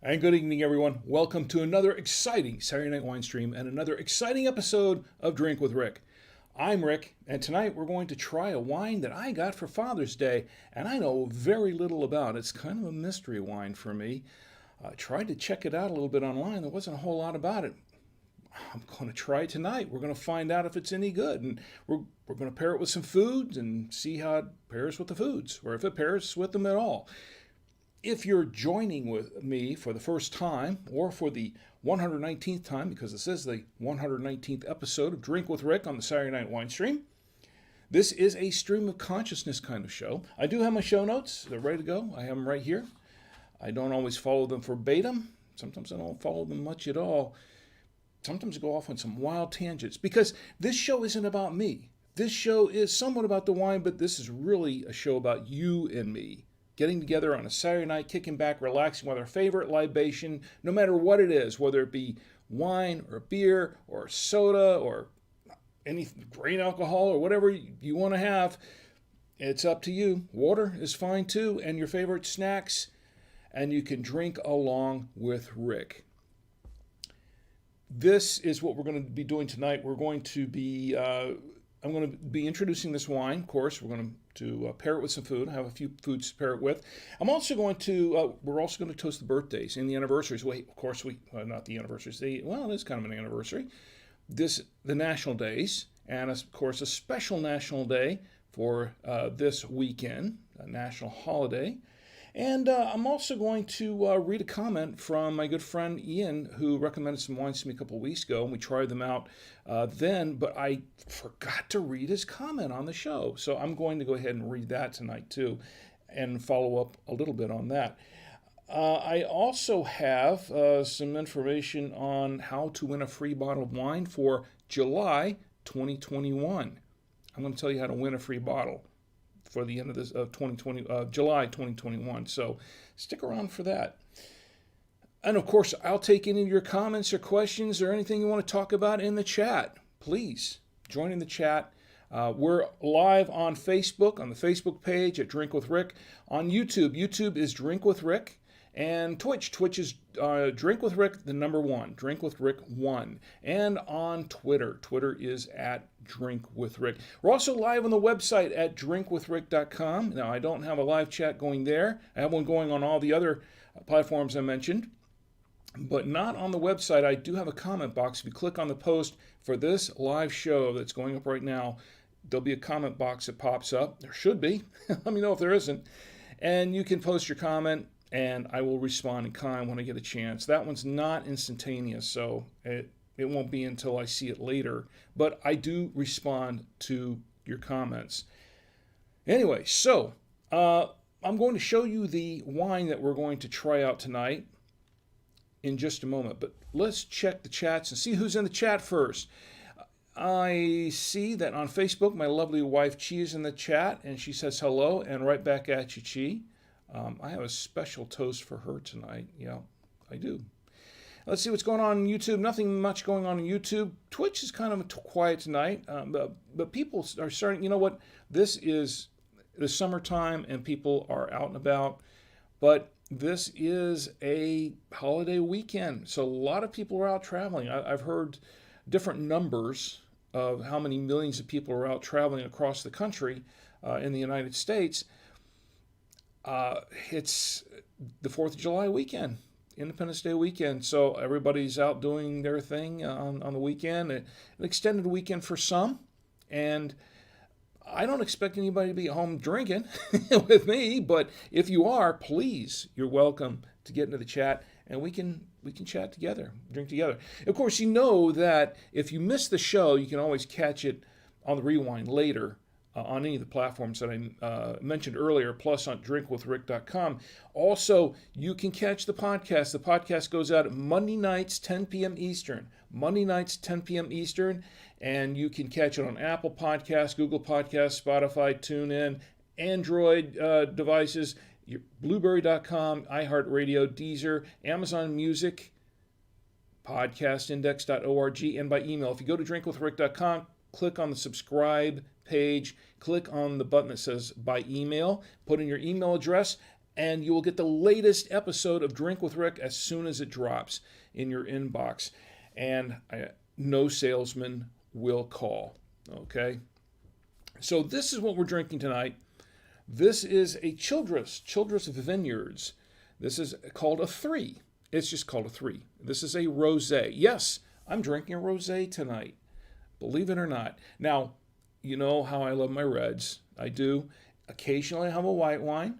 And good evening, everyone. Welcome to another exciting Saturday Night Wine Stream and another exciting episode of Drink with Rick. I'm Rick, and tonight we're going to try a wine that I got for Father's Day, and I know very little about. It's kind of a mystery wine for me. I tried to check it out a little bit online. There wasn't a whole lot about it. I'm going to try it tonight. We're going to find out if it's any good, and we're going to pair it with some foods and see how it pairs with the foods, or if it pairs with them at all. If you're joining with me for the first time or for the 119th time, because this is the 119th episode of Drink with Rick on the Saturday Night Wine Stream, this is a stream of consciousness kind of show. I do have my show notes. They're ready to go. I have them right here. I don't always follow them verbatim. Sometimes I don't follow them much at all. Sometimes I go off on some wild tangents because this show isn't about me. This show is somewhat about the wine, but this is really a show about you and me. Getting together on a Saturday night, kicking back, relaxing with our favorite libation, no matter what it is, whether it be wine or beer or soda or any grain alcohol or whatever you want to have, it's up to you. Water is fine too, and your favorite snacks, and you can drink along with Rick. This is what we're going to be doing tonight. I'm going to be introducing this wine. Of course, we're going to pair it with some food. I have a few foods to pair it with. I'm also going to, we're also going to toast the birthdays and the anniversaries. Of course, not the anniversaries. It is kind of an anniversary. The national days, and of course, a special national day for this weekend, a national holiday. And I'm also going to read a comment from my good friend Ian, who recommended some wines to me a couple of weeks ago, and we tried them out then, but I forgot to read his comment on the show. So I'm going to go ahead and read that tonight, too, and follow up a little bit on that. I also have some information on how to win a free bottle of wine for July 2021. I'm going to tell you how to win a free bottle for the end of this July 2021. So stick around for that. And of course, I'll take any of your comments or questions or anything you want to talk about in the chat. Please join in the chat. We're live on Facebook, on the Facebook page at Drink with Rick. On YouTube, YouTube is Drink with Rick. And Twitch is Drink with Rick, the number 1, Drink with Rick 1. And on Twitter is at Drink with Rick. We're also live on the website at drinkwithrick.com. Now, I don't have a live chat going there. I have one going on all the other platforms I mentioned, but not on the website. I do have a comment box. If you click on the post for this live show that's going up right now, there'll be a comment box that pops up. There should be. Let me know if there isn't. And you can post your comment, and I will respond in kind when I get a chance. That one's not instantaneous, so it won't be until I see it later. But I do respond to your comments. Anyway, so I'm going to show you the wine that we're going to try out tonight in just a moment. But let's check the chats and see who's in the chat first. I see that on Facebook, my lovely wife Chi is in the chat, and she says hello, and right back at you, Chi. I have a special toast for her tonight. Yeah, I do. Let's see what's going on YouTube. Nothing much going on YouTube. Twitch is kind of quiet tonight, but people are starting. You know what? This is the summertime, and people are out and about. But this is a holiday weekend, so a lot of people are out traveling. I've heard different numbers of how many millions of people are out traveling across the country in the United States. It's the 4th of July weekend, Independence Day weekend, so everybody's out doing their thing on the weekend, an extended weekend for some, and I don't expect anybody to be at home drinking with me, but if you are, please, you're welcome to get into the chat, and we can chat together, drink together. Of course, you know that if you miss the show, you can always catch it on the rewind later. On any of the platforms that I mentioned earlier, plus on drinkwithrick.com. Also, you can catch the podcast. The podcast goes out Monday nights, 10 p.m. Eastern. Monday nights, 10 p.m. Eastern. And you can catch it on Apple Podcasts, Google Podcasts, Spotify, TuneIn, Android devices, Blueberry.com, iHeartRadio, Deezer, Amazon Music, podcastindex.org, and by email. If you go to drinkwithrick.com, click on the subscribe page, click on the button that says by email, put in your email address, and you will get the latest episode of Drink with Rick as soon as it drops in your inbox. And no salesman will call, okay? So this is what we're drinking tonight. This is a Childress Vineyards. This is called a 3. It's just called a 3. This is a rosé. Yes, I'm drinking a rosé tonight, believe it or not. Now, you know how I love my reds. I do. Occasionally I have a white wine.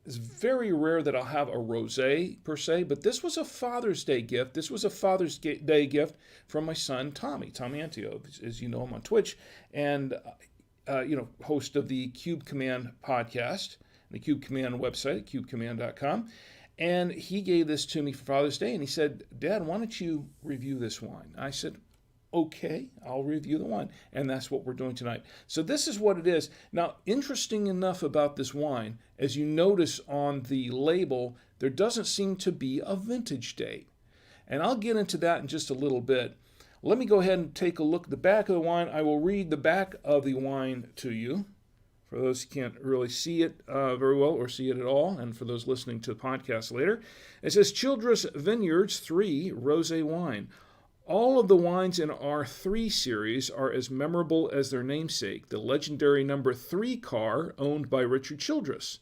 It's very rare that I'll have a rosé per se, but this was a Father's Day gift. This was a Father's Day gift from my son, Tommy Antio, as you know him on Twitch, and host of the Cube Command podcast, the Cube Command website, cubecommand.com. And he gave this to me for Father's Day, and he said, "Dad, why don't you review this wine?" I said, "Okay, I'll review the wine." And that's what we're doing tonight. So this is what it is. Now, interesting enough about this wine, as you notice on the label, there doesn't seem to be a vintage date. And I'll get into that in just a little bit. Let me go ahead and take a look at the back of the wine. I will read the back of the wine to you, for those who can't really see it very well or see it at all, and for those listening to the podcast later. It says, Childress Vineyards 3 Rosé Wine. All of the wines in our 3 series are as memorable as their namesake, the legendary number 3 car owned by Richard Childress.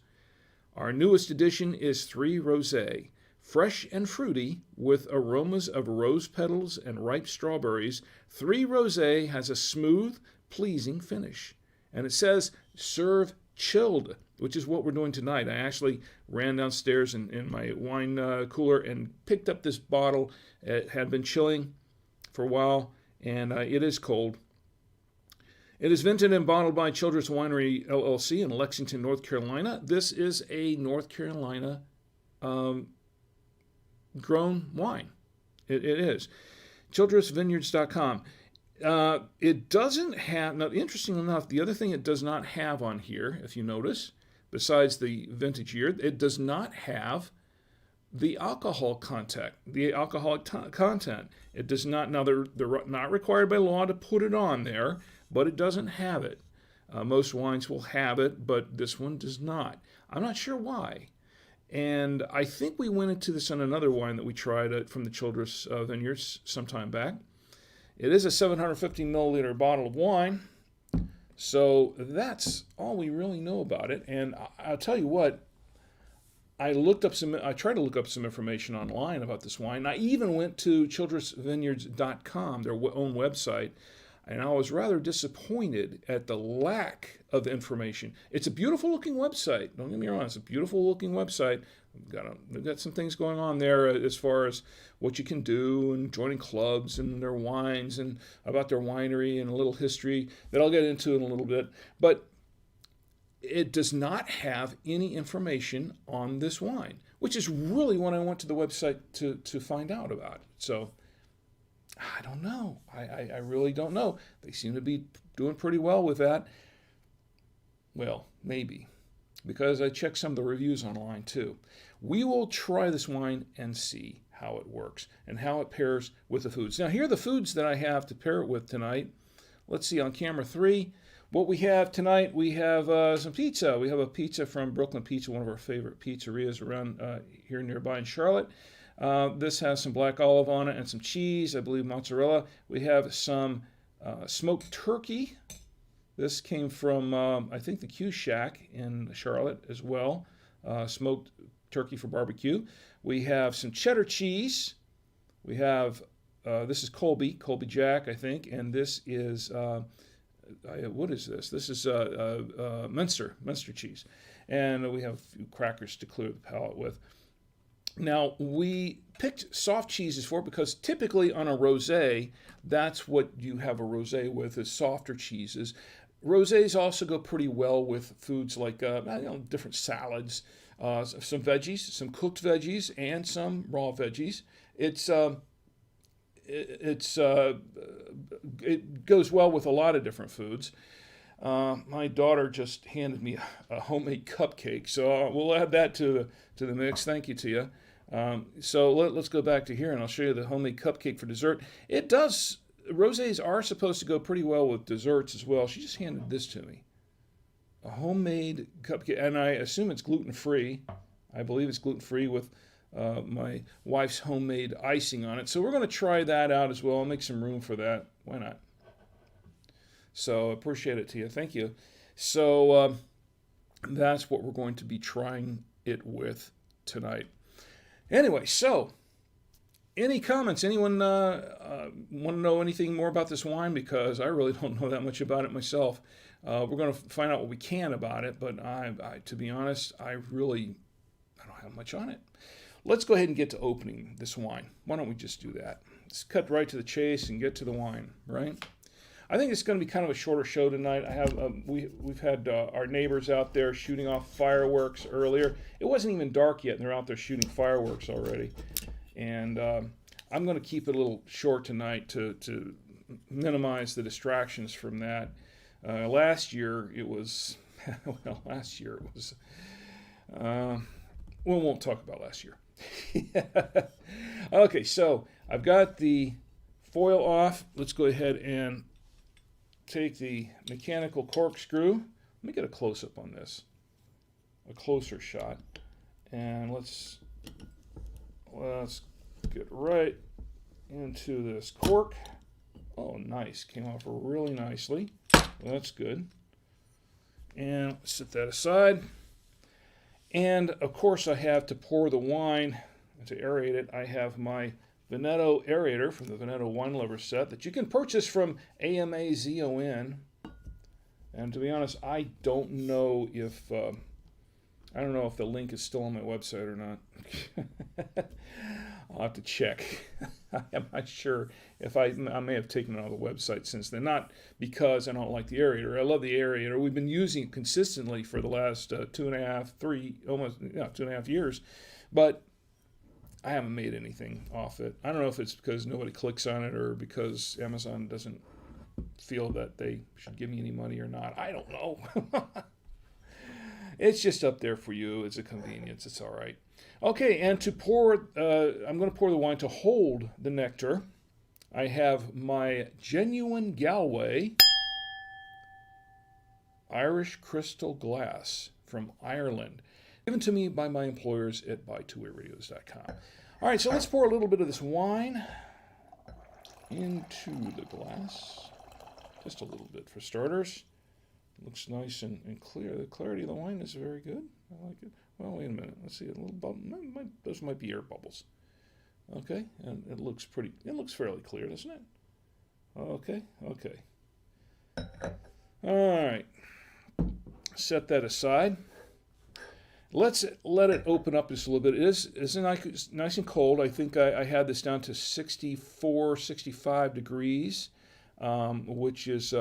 Our newest addition is 3 Rosé, fresh and fruity with aromas of rose petals and ripe strawberries. 3 Rosé has a smooth, pleasing finish. And it says, serve chilled, which is what we're doing tonight. I actually ran downstairs in my wine cooler and picked up this bottle. It had been chilling for a while, and it is cold. It is vinted and bottled by Childress Winery, LLC in Lexington, North Carolina. This is a North Carolina grown wine. It is. ChildressVineyards.com. It doesn't have, now interesting enough, the other thing it does not have on here, if you notice, besides the vintage year, it does not have the alcoholic content. It does not. Now they're not required by law to put it on there, but it doesn't have it. Most wines will have it, but this one does not. I'm not sure why. And I think we went into this on another wine that we tried from the Childress Vineyards some time back. It is a 750 milliliter bottle of wine, so that's all we really know about it. And I'll tell you what. I tried to look up some information online about this wine. I even went to childressvineyards.com, their own website, and I was rather disappointed at the lack of information. It's a beautiful looking website. Don't get me wrong, it's a beautiful looking website. They've got some things going on there as far as what you can do and joining clubs and their wines and about their winery and a little history that I'll get into in a little bit. But it does not have any information on this wine, which is really what I went to the website to find out about. So I don't know. I really don't know. They seem to be doing pretty well with that. Well, maybe, because I checked some of the reviews online too. We will try this wine and see how it works and how it pairs with the foods. Now, here are the foods that I have to pair it with tonight. Let's see on camera 3. What we have tonight, we have some pizza. We have a pizza from Brooklyn Pizza, one of our favorite pizzerias around here nearby in Charlotte. This has some black olive on it and some cheese, I believe mozzarella. We have some smoked turkey. This came from, I think, the Q Shack in Charlotte as well. Smoked turkey for barbecue. We have some cheddar cheese. We have, this is Colby Jack, I think, and this is... what is this? This is Munster cheese. And we have a few crackers to clear the palate with. Now, we picked soft cheeses for it because typically on a rosé, that's what you have a rosé with, is softer cheeses. Rosés also go pretty well with foods like different salads, some veggies, some cooked veggies, and some raw veggies. It goes well with a lot of different foods. My daughter just handed me a homemade cupcake, so we'll add that to the mix. Thank you to you. So let's go back to here, and I'll show you the homemade cupcake for dessert. Rosés are supposed to go pretty well with desserts as well. She just handed this to me. a homemade cupcake, and I assume it's gluten-free. I believe it's gluten-free with my wife's homemade icing on it. So we're going to try that out as well. I'll make some room for that. Why not? So appreciate it, Tia. Thank you. So that's what we're going to be trying it with tonight. Anyway, so any comments? Anyone want to know anything more about this wine? Because I really don't know that much about it myself. We're going to find out what we can about it, but to be honest, I don't have much on it. Let's go ahead and get to opening this wine. Why don't we just do that? Let's cut right to the chase and get to the wine, right? I think it's going to be kind of a shorter show tonight. We've had our neighbors out there shooting off fireworks earlier. It wasn't even dark yet, and they're out there shooting fireworks already. And I'm going to keep it a little short tonight to minimize the distractions from that. Last year it was, we won't talk about last year. Okay, so I've got the foil off. Let's go ahead and take the mechanical corkscrew. Let me get a close-up on this, a closer shot. And let's get right into this cork. Oh, nice. Came off really nicely. Well, that's good. And set that aside. And, of course, I have to pour the wine, to aerate it. I have my Veneto aerator from the Veneto Wine Lover set that you can purchase from AMAZON. And to be honest, I don't know if the link is still on my website or not. I'll have to check. I'm not sure if I may have taken it off the website since then. Not because I don't like the aerator. I love the aerator. We've been using it consistently for the last 2.5 years, but I haven't made anything off it. I don't know if it's because nobody clicks on it or because Amazon doesn't feel that they should give me any money or not. I don't know. It's just up there for you. It's a convenience. It's all right. Okay, and to pour, I'm going to pour the wine to hold the nectar. I have my genuine Galway Irish crystal glass from Ireland, given to me by my employers at buy2wayradios.com. All right, so let's pour a little bit of this wine into the glass. Just a little bit for starters. Looks nice and clear. The clarity of the wine is very good. I like it. Well, wait a minute. Let's see a little bubble. Those might be air bubbles. Okay, and it looks fairly clear, doesn't it? Okay. All right. Set that aside. Let's let it open up just a little bit. It's nice and cold. I think I had this down to 64, 65 degrees, which is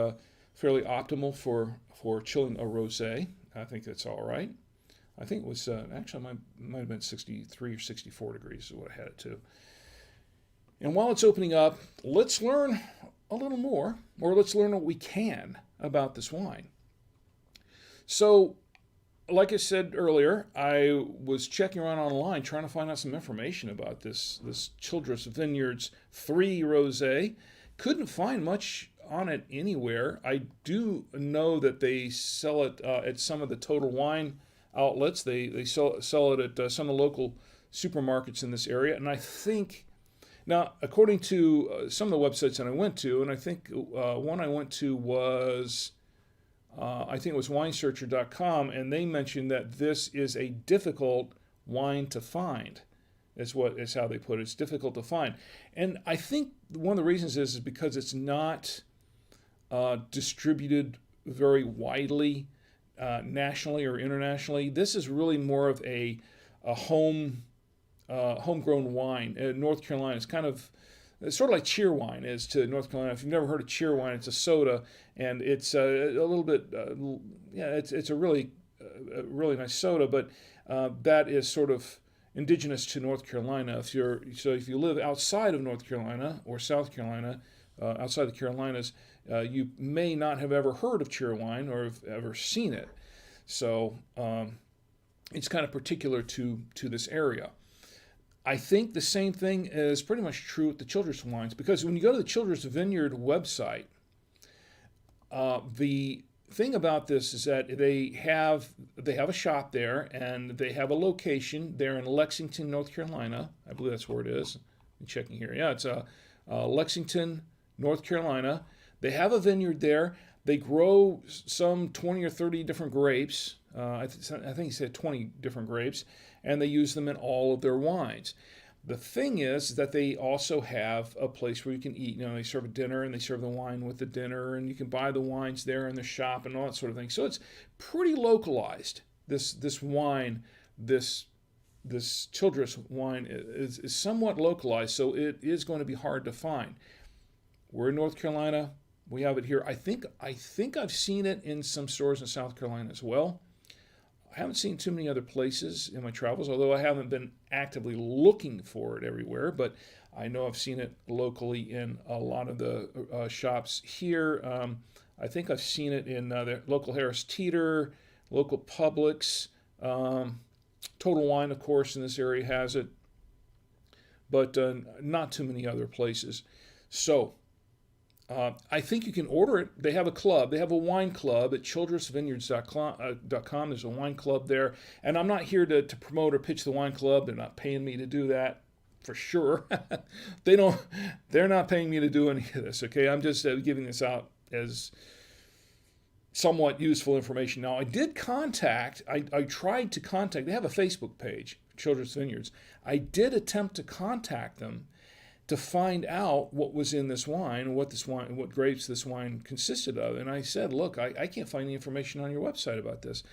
fairly optimal for chilling a rosé. I think that's all right. I think it was actually might have been 63 or 64 degrees is what I had it to. And while it's opening up, let's learn a little more, or let's learn what we can about this wine. So, like I said earlier, I was checking around online trying to find out some information about this Childress Vineyards 3 Rosé. Couldn't find much on it anywhere. I do know that they sell it at some of the Total Wine outlets. They sell it at some of the local supermarkets in this area. And I think, now, according to some of the websites that I went to, and I think one I went to was, I think it was winesearcher.com, and they mentioned that this is a difficult wine to find. Is how they put it. It's difficult to find. And I think one of the reasons is because it's not distributed very widely nationally or internationally. This is really more of a homegrown wine. North Carolina is it's sort of like cheer wine is to North Carolina. If you've never heard of cheer wine, it's a soda, and it's a little bit, it's a really nice soda, but that is sort of indigenous to North Carolina. If you live outside of North Carolina or South Carolina, outside the Carolinas, you may not have ever heard of cheer wine or have ever seen it. So it's kind of particular to this area. I think the same thing is pretty much true with the Childress wines, because when you go to the Childress Vineyard website, the thing about this is that they have a shop there, and they have a location there in Lexington, North Carolina. I believe that's where it is. I'm checking here. Yeah, it's Lexington, North Carolina. They have a vineyard there. They grow some 20 or 30 different grapes. I think he said 20 different grapes, and they use them in all of their wines. The thing is that they also have a place where you can eat. They serve a dinner, and they serve the wine with the dinner, and you can buy the wines there in the shop and all that sort of thing. So it's pretty localized. This wine, this Childress wine is somewhat localized, so it is going to be hard to find. We're in North Carolina. We have it here. I think I've seen it in some stores in South Carolina as well. I haven't seen too many other places in my travels, although I haven't been actively looking for it everywhere, but I know I've seen it locally in a lot of the shops here. I think I've seen it in the local Harris Teeter, local Publix. Total Wine, of course, in this area has it, but not too many other places. So I think you can order it. They have a club. They have a wine club at childressvineyards.com. There's a wine club there. And I'm not here to promote or pitch the wine club. They're not paying me to do that, for sure. They're not paying me to do any of this, okay? I'm just giving this out as somewhat useful information. Now, I tried to contact, they have a Facebook page, Childress Vineyards. I did attempt to contact them to find out what was in this wine, what grapes this wine consisted of. And I said, look, I can't find any information on your website about this.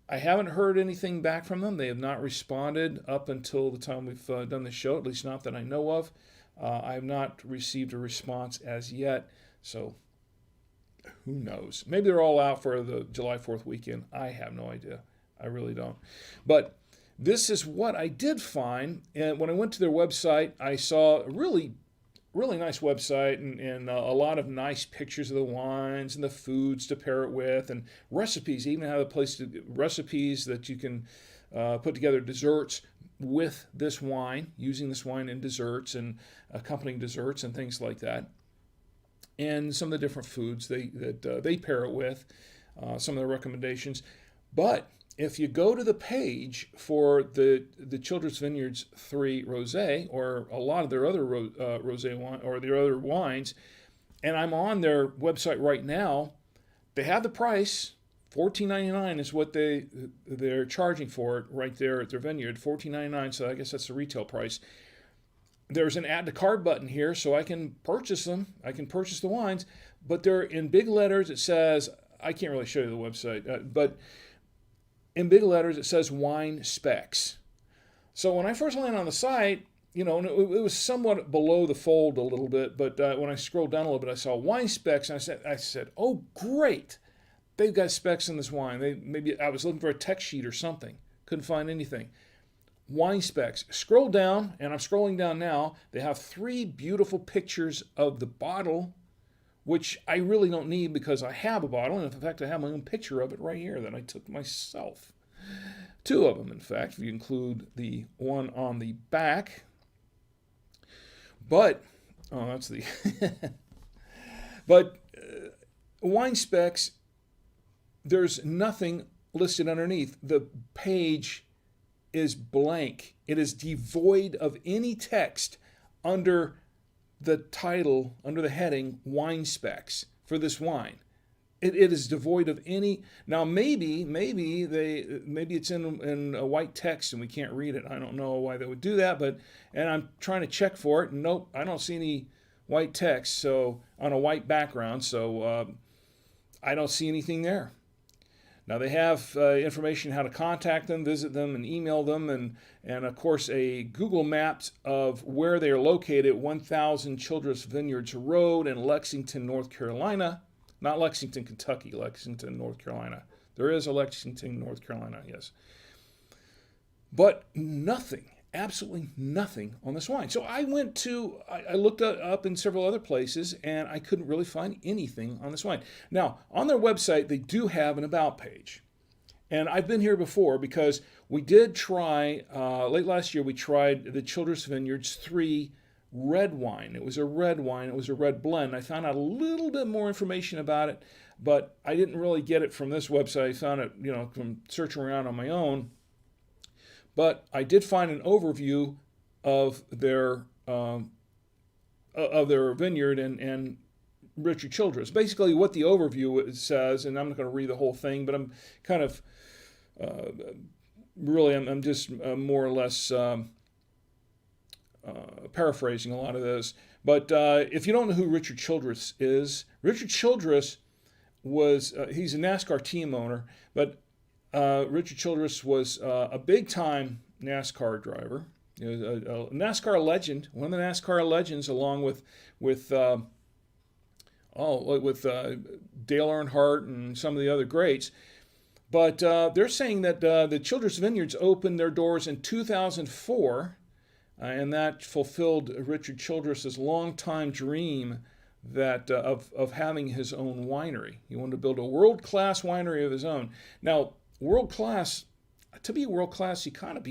I haven't heard anything back from them. They have not responded up until the time we've done the show, at least not that I know of. I have not received a response as yet, so who knows? Maybe they're all out for the July 4th weekend. I have no idea. I really don't. But this is what I did find. And when I went to their website, I saw a really nice website and a lot of nice pictures of the wines and the foods to pair it with and recipes. They even have a place to recipes that you can put together desserts with this wine, using this wine in desserts and accompanying desserts and things like that. And some of the different foods that they pair it with, some of the recommendations. But if you go to the page for the Childress Vineyards 3 Rosé, or a lot of their other rosé wine or their other wines, and I'm on their website right now, they have the price. $14.99 is what they're charging for it right there at their vineyard. $14.99, so I guess that's the retail price. There's an add to cart button here, so I can purchase them. I can purchase the wines, but they're in big letters. It says, I can't really show you the website, but in big letters it says wine specs. So when I first landed on the site, and it was somewhat below the fold a little bit, but when I scrolled down a little bit, I saw wine specs, and I said, oh great, they've got specs in this wine. Maybe I was looking for a text sheet or something, couldn't find anything. Wine specs. Scroll down, and I'm scrolling down now. They have 3 beautiful pictures of the bottle, which I really don't need because I have a bottle, and in fact, I have my own picture of it right here that I took myself. 2 of them, in fact, if you include the one on the back. But, that's the... But wine specs, there's nothing listed underneath. The page is blank. It is devoid of any text under the title, under the heading wine specs for this wine. It is devoid of any. Now maybe it's in a white text and we can't read it. I don't know why they would do that, and I'm trying to check for it. Nope, I don't see any white text. So on a white background, so I don't see anything there. Now they have information how to contact them, visit them, and email them, and of course a Google Maps of where they are located, 1000 Childress Vineyards Road in Lexington, North Carolina. Not Lexington, Kentucky, Lexington, North Carolina. There is a Lexington, North Carolina, yes. But nothing, absolutely nothing on this wine. So I looked up in several other places, and I couldn't really find anything on this wine. Now, on their website, they do have an about page. And I've been here before because we did try, late last year, we tried the Childress Vineyards 3 red wine. It was a red wine. It was a red blend. I found out a little bit more information about it but I didn't really get it from this website. I found it, from searching around on my own. But I did find an overview of their vineyard and Richard Childress. Basically, what the overview says, and I'm not going to read the whole thing, but I'm kind of I'm just more or less paraphrasing a lot of this. But if you don't know who Richard Childress is, Richard Childress he's a NASCAR team owner, but Richard Childress was a big-time NASCAR driver. He was a NASCAR legend, one of the NASCAR legends, along with Dale Earnhardt and some of the other greats. But they're saying that the Childress Vineyards opened their doors in 2004, and that fulfilled Richard Childress's longtime dream of having his own winery. He wanted to build a world-class winery of his own. Now, to be world-class, you kind of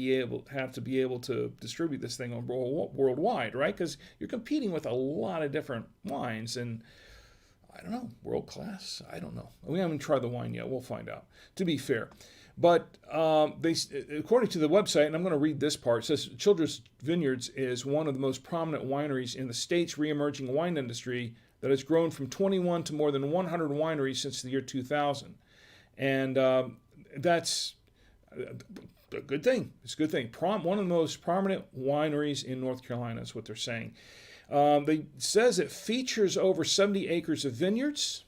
have to be able to distribute this thing worldwide, right? Because you're competing with a lot of different wines, and I don't know, world-class? I don't know. We haven't tried the wine yet. We'll find out, to be fair. But according to the website, and I'm going to read this part, it says Childress Vineyards is one of the most prominent wineries in the state's re-emerging wine industry that has grown from 21 to more than 100 wineries since the year 2000. And that's a good thing. It's a good thing. One of the most prominent wineries in North Carolina is what they're saying. They says it features over 70 acres of vineyards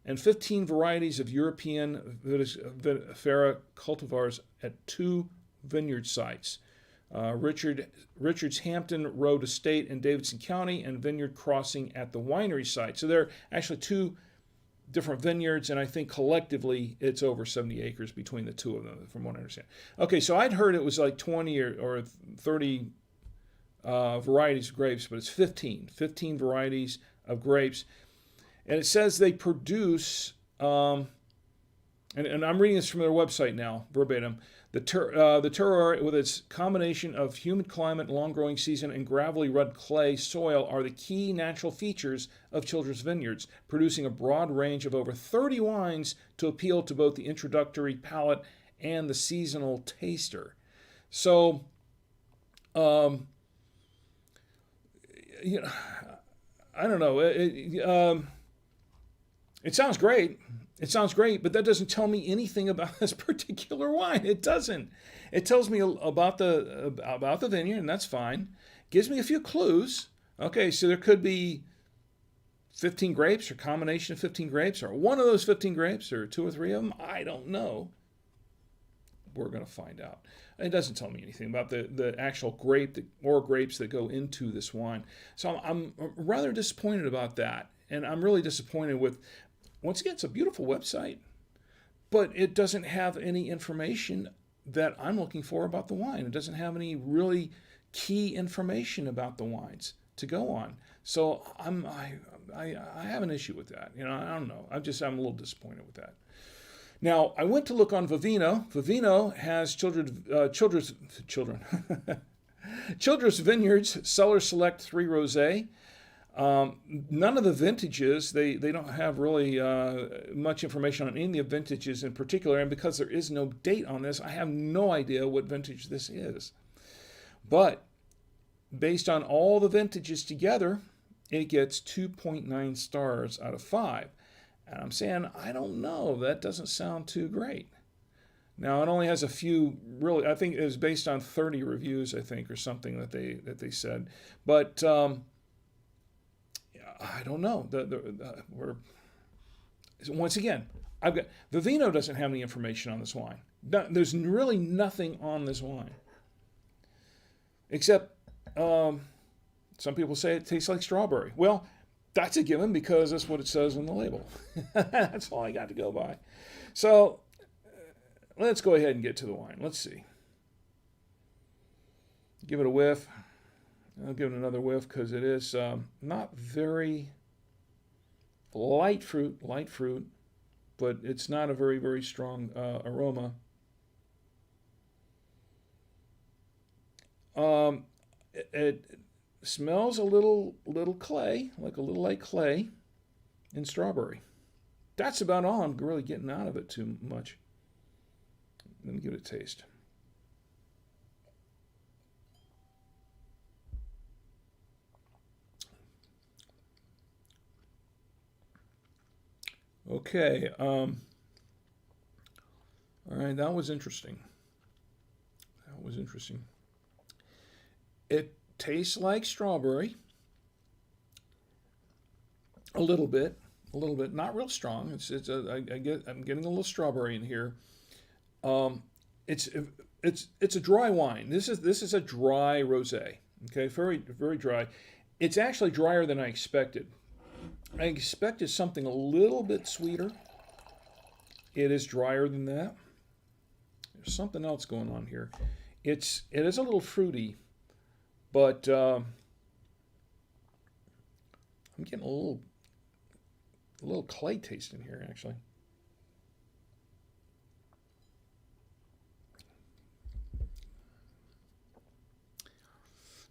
and 15 varieties of European vinifera cultivars at 2 vineyard sites. Richard's Hampton Road Estate in Davidson County and Vineyard Crossing at the winery site. So there are actually 2 different vineyards, and I think collectively it's over 70 acres between the 2 of them, from what I understand. Okay, so I'd heard it was like 20 or 30 varieties of grapes, but it's 15 varieties of grapes. And it says they produce, and I'm reading this from their website now, verbatim, the terroir with its combination of humid climate, long growing season, and gravelly red clay soil are the key natural features of Childress Vineyards, producing a broad range of over 30 wines to appeal to both the introductory palate and the seasonal taster. So, I don't know. It sounds great. It sounds great, but that doesn't tell me anything about this particular wine. It doesn't. It tells me about the vineyard, and that's fine. Gives me a few clues. Okay, so there could be 15 grapes, or combination of 15 grapes, or one of those 15 grapes, or 2 or 3 of them. I don't know. We're going to find out. It doesn't tell me anything about the actual grape or grapes that go into this wine. So I'm rather disappointed about that. And I'm really disappointed with, once again, it's a beautiful website, but it doesn't have any information that I'm looking for about the wine. It doesn't have any really key information about the wines to go on. So I have an issue with that. I don't know. I'm a little disappointed with that. Now, I went to look on Vivino. Vivino has Childress Vineyards Cellar Select 3 Rosé. None of the vintages, they don't have really much information on any of the vintages in particular, and because there is no date on this, I have no idea what vintage this is. But based on all the vintages together, it gets 2.9 stars out of 5. And I'm saying, I don't know, that doesn't sound too great. Now, it only has a few, really, I think it was based on 30 reviews, I think, or something that they said. But I don't know. Once again, Vivino doesn't have any information on this wine. There's really nothing on this wine. Except, some people say it tastes like strawberry. Well, that's a given because that's what it says on the label. That's all I got to go by. So, let's go ahead and get to the wine. Let's see. Give it a whiff. I'll give it another whiff because it is not very light fruit, but it's not a very, very strong aroma. It smells a little clay, like a little like clay and strawberry. that's about all I'm really getting out of it too much. Let me give it a taste. Okay. All right, that was interesting. That was interesting. It tastes like strawberry. A little bit, not real strong. I'm getting a little strawberry in here. Um, it's it's a dry wine. This is a dry rosé. Okay, very dry. It's actually drier than I expected. I expected something a little bit sweeter. It is drier than that. There's something else going on here. It is a little fruity, but I'm getting a little clay taste in here actually.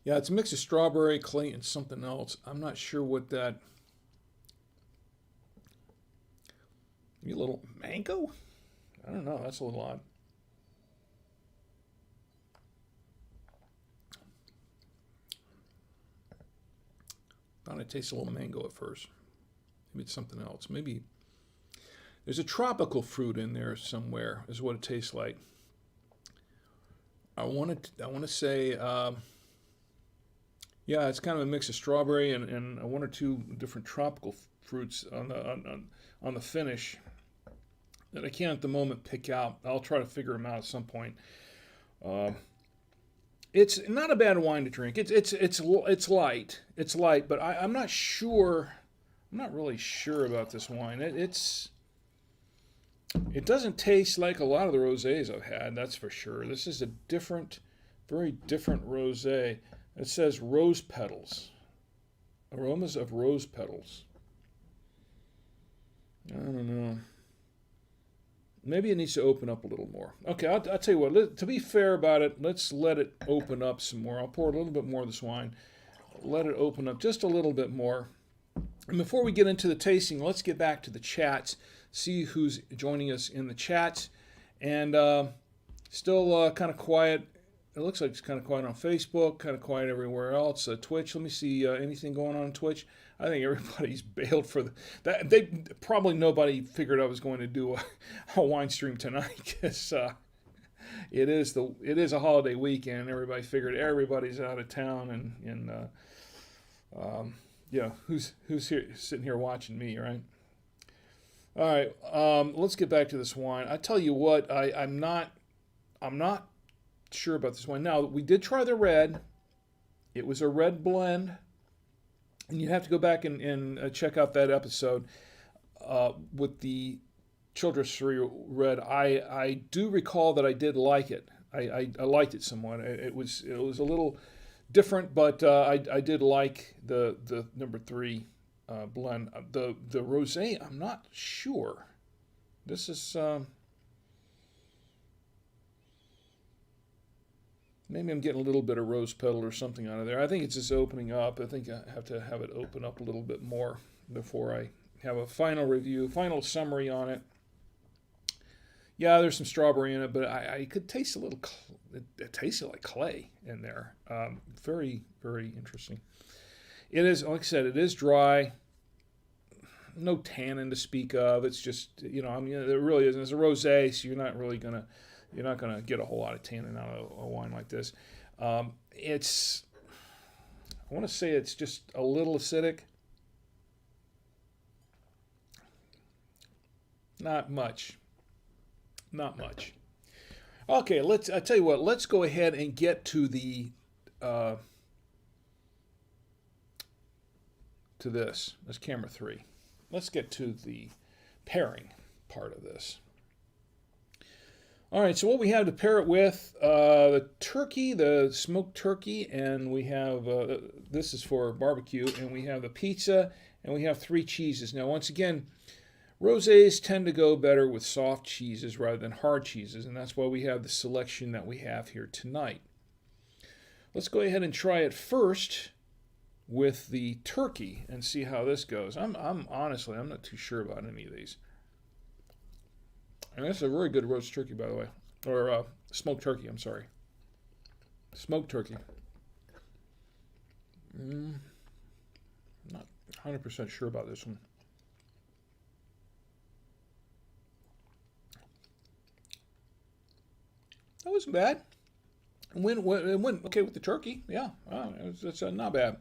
Yeah, it's a mix of strawberry, clay, and something else. I'm not sure what that. Maybe a little mango? I don't know. That's a little odd. Thought it tasted a little mango at first. Maybe it's something else. Maybe there's a tropical fruit in there somewhere. Is what it tastes like. I want to say, yeah, it's kind of a mix of strawberry and one or two different tropical fruits on the finish that I can't at the moment pick out. I'll try to figure them out at some point. It's not a bad wine to drink. It's light. It's light, but I'm not sure. I'm not really sure about this wine. It doesn't taste like a lot of the rosés I've had. That's for sure. This is a very different rosé. It says rose petals, aromas of rose petals. I don't know. Maybe it needs to open up a little more. Okay, I'll tell you what. To be fair about it, let's let it open up some more. I'll pour a little bit more of this wine. Let it open up just a little bit more. And before we get into the tasting, let's get back to the chats. See who's joining us in the chats. And still kind of quiet. It looks like it's kind of quiet on Facebook, kind of quiet everywhere else. Twitch, let me see anything going on Twitch. I think everybody's bailed for that. Nobody figured I was going to do a wine stream tonight because it is a holiday weekend. Everybody figured everybody's out of town and yeah, who's here sitting here watching me, right? All right, let's get back to this wine. I tell you what, I'm not sure about this wine. Now, we did try the red. It was a red blend. And you have to go back and check out that episode with the Childress red. I do recall that I did like it. I liked it somewhat. It was a little different, but I did like the number 3 blend. The rosé, I'm not sure. This is maybe I'm getting a little bit of rose petal or something out of there. I think it's just opening up. I think I have to have it open up a little bit more before I have a final review, final summary on it. Yeah, there's some strawberry in it, but I could taste a little. It tasted like clay in there. Very, very interesting. It is, like I said, it is dry. No tannin to speak of. It's just, it really isn't. It's a rosé, so you're not gonna get a whole lot of tannin out of a wine like this. I want to say it's just a little acidic. Not much. Okay, I tell you what. Let's go ahead and get to the to this. That's camera 3. Let's get to the pairing part of this. All right, so what we have to pair it with, the turkey, the smoked turkey, and we have, this is for barbecue, and we have the pizza, and we have 3 cheeses. Now, once again, rosés tend to go better with soft cheeses rather than hard cheeses, and that's why we have the selection that we have here tonight. Let's go ahead and try it first with the turkey and see how this goes. I'm honestly, I'm not too sure about any of these. And that's a very good roast turkey, by the way. Or smoked turkey, I'm sorry. Smoked turkey. Not 100% sure about this one. That wasn't bad. It went okay with the turkey. Yeah, it's not bad.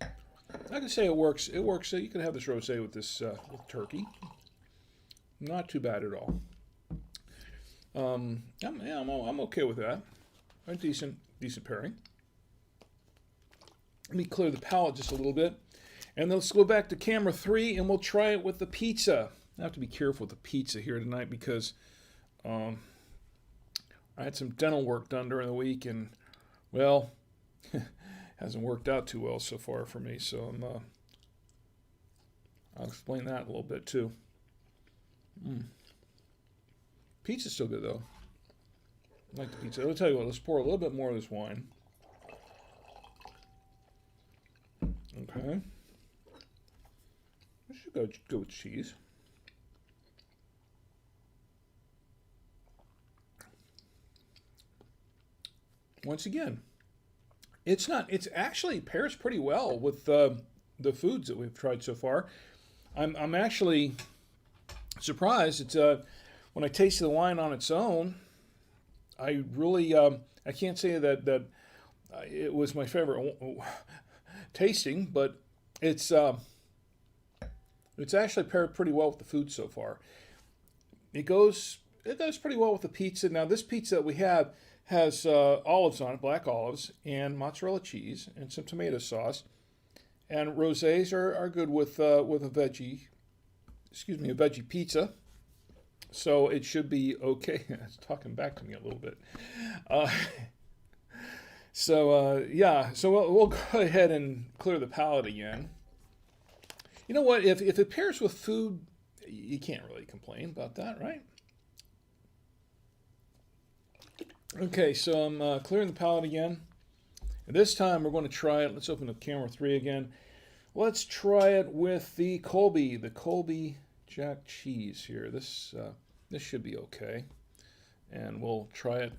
I can say it works. It works. You can have this rosé with this with turkey. Not too bad at all. I'm okay with that. A decent pairing. Let me clear the palate just a little bit, and let's go back to camera 3, and we'll try it with the pizza. I have to be careful with the pizza here tonight because I had some dental work done during the week, and well, hasn't worked out too well so far for me. So I'll explain that a little bit too. Pizza's still good though. I like the pizza. I'll tell you what. Let's pour a little bit more of this wine. Okay. I should go with cheese. Once again, it's actually pairs pretty well with the foods that we've tried so far. I'm actually surprised. It's when I tasted the wine on its own, I really I can't say that it was my favorite tasting, but it's actually paired pretty well with the food so far. It goes pretty well with the pizza. Now this pizza that we have has olives on it, black olives, and mozzarella cheese, and some tomato sauce. And rosés are good with a veggie pizza. So it should be okay. It's talking back to me a little bit. So we'll go ahead and clear the palate again. You know what? If it pairs with food, you can't really complain about that, right? Okay, so I'm clearing the palate again. And this time we're going to try it. Let's open up camera 3 again. Let's try it with the Colby Jack cheese here. This should be okay. And we'll try it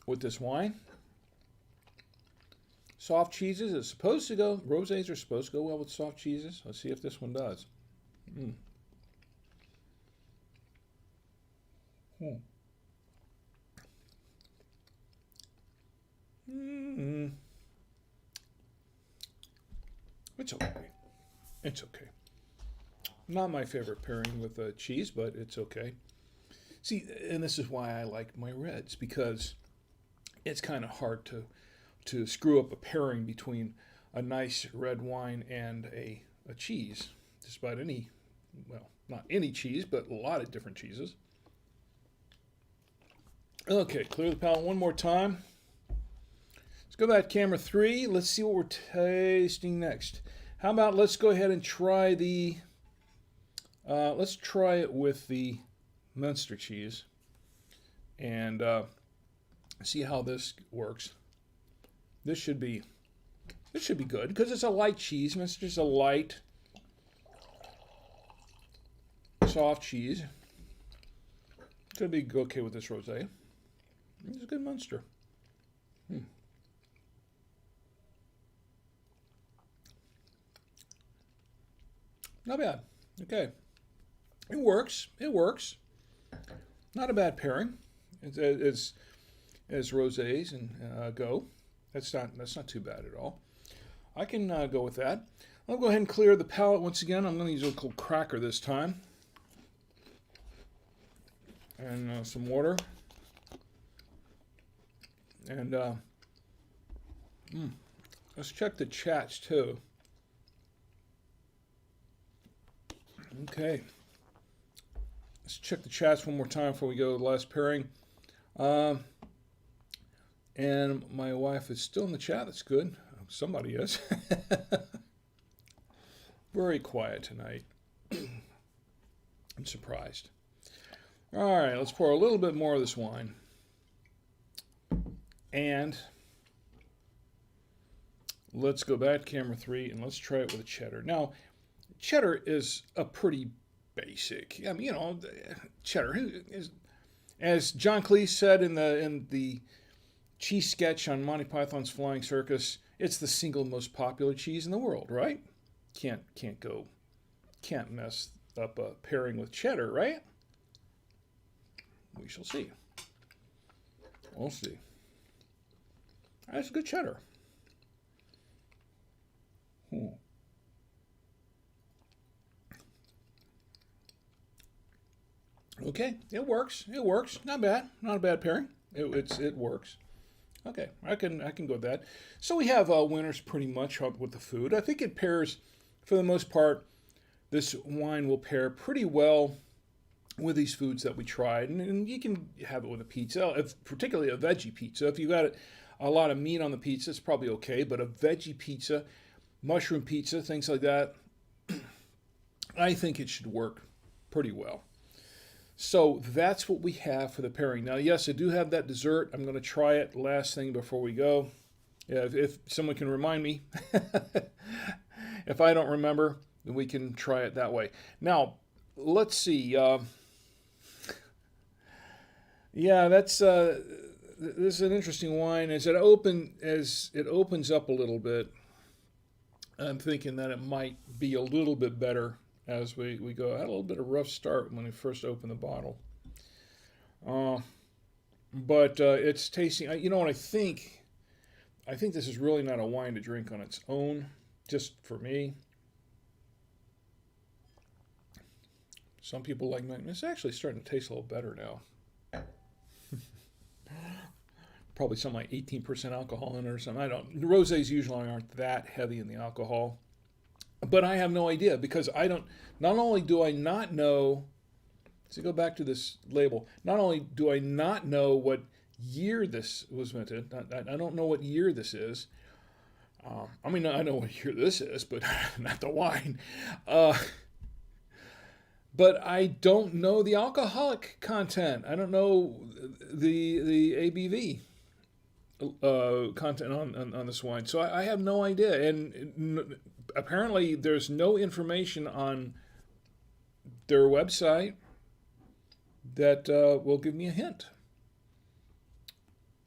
with this wine. Soft cheeses is supposed to go, rosés are supposed to go well with soft cheeses. Let's see if this one does. It's okay. It's okay. Not my favorite pairing with cheese, but it's okay. See, and this is why I like my reds, because it's kind of hard to screw up a pairing between a nice red wine and a cheese, despite not any cheese, but a lot of different cheeses. Okay, clear the palate one more time. Let's go back to camera 3. Let's see what we're tasting next. How about let's go ahead and try let's try it with the Munster cheese and see how this works. This should be good because it's a light cheese. It's just a light, soft cheese. It's gonna be okay with this rosé. It's a good Munster. Not bad. Okay. It works. Not a bad pairing. As rosés and go. That's not too bad at all. I can go with that. I'll go ahead and clear the palate once again. I'm going to use a little cracker this time. And some water. And let's check the chats too. Okay. Let's check the chats one more time before we go to the last pairing. And my wife is still in the chat. That's good. Somebody is. Very quiet tonight. I'm surprised. All right, let's pour a little bit more of this wine. And let's go back to camera 3 and let's try it with a cheddar. Now, cheddar is a pretty basic. I mean, cheddar. As John Cleese said in the cheese sketch on Monty Python's Flying Circus, it's the single most popular cheese in the world, right? Can't mess up a pairing with cheddar, right? We shall see. We'll see. That's good cheddar. Okay, it works. It works. Not bad. Not a bad pairing. It works. Okay, I can go with that. So we have winners pretty much up with the food. I think it pairs, for the most part, this wine will pair pretty well with these foods that we tried. And you can have it with a pizza, particularly a veggie pizza. If you got a lot of meat on the pizza, it's probably okay. But a veggie pizza, mushroom pizza, things like that, I think it should work pretty well. So that's what we have for the pairing. Now, yes, I do have that dessert. I'm going to try it last thing before we go. If someone can remind me, if I don't remember, then we can try it that way. Now, let's see. This is an interesting wine. As it opens up a little bit, I'm thinking that it might be a little bit better as we go. I had a little bit of a rough start when we first opened the bottle. But it's tasting, you know what I think? I think this is really not a wine to drink on its own, just for me. Some people like mine. It's actually starting to taste a little better now. Probably something like 18% alcohol in it or something. I don't. Rosés usually aren't that heavy in the alcohol. But I have no idea because not only do I not know, so go back to this label, not only do I not know what year this was minted, I don't know what year this is. I mean, I know what year this is, but not the wine. But I don't know the alcoholic content. I don't know the ABV content on this wine. So I have no idea. And apparently there's no information on their website that will give me a hint.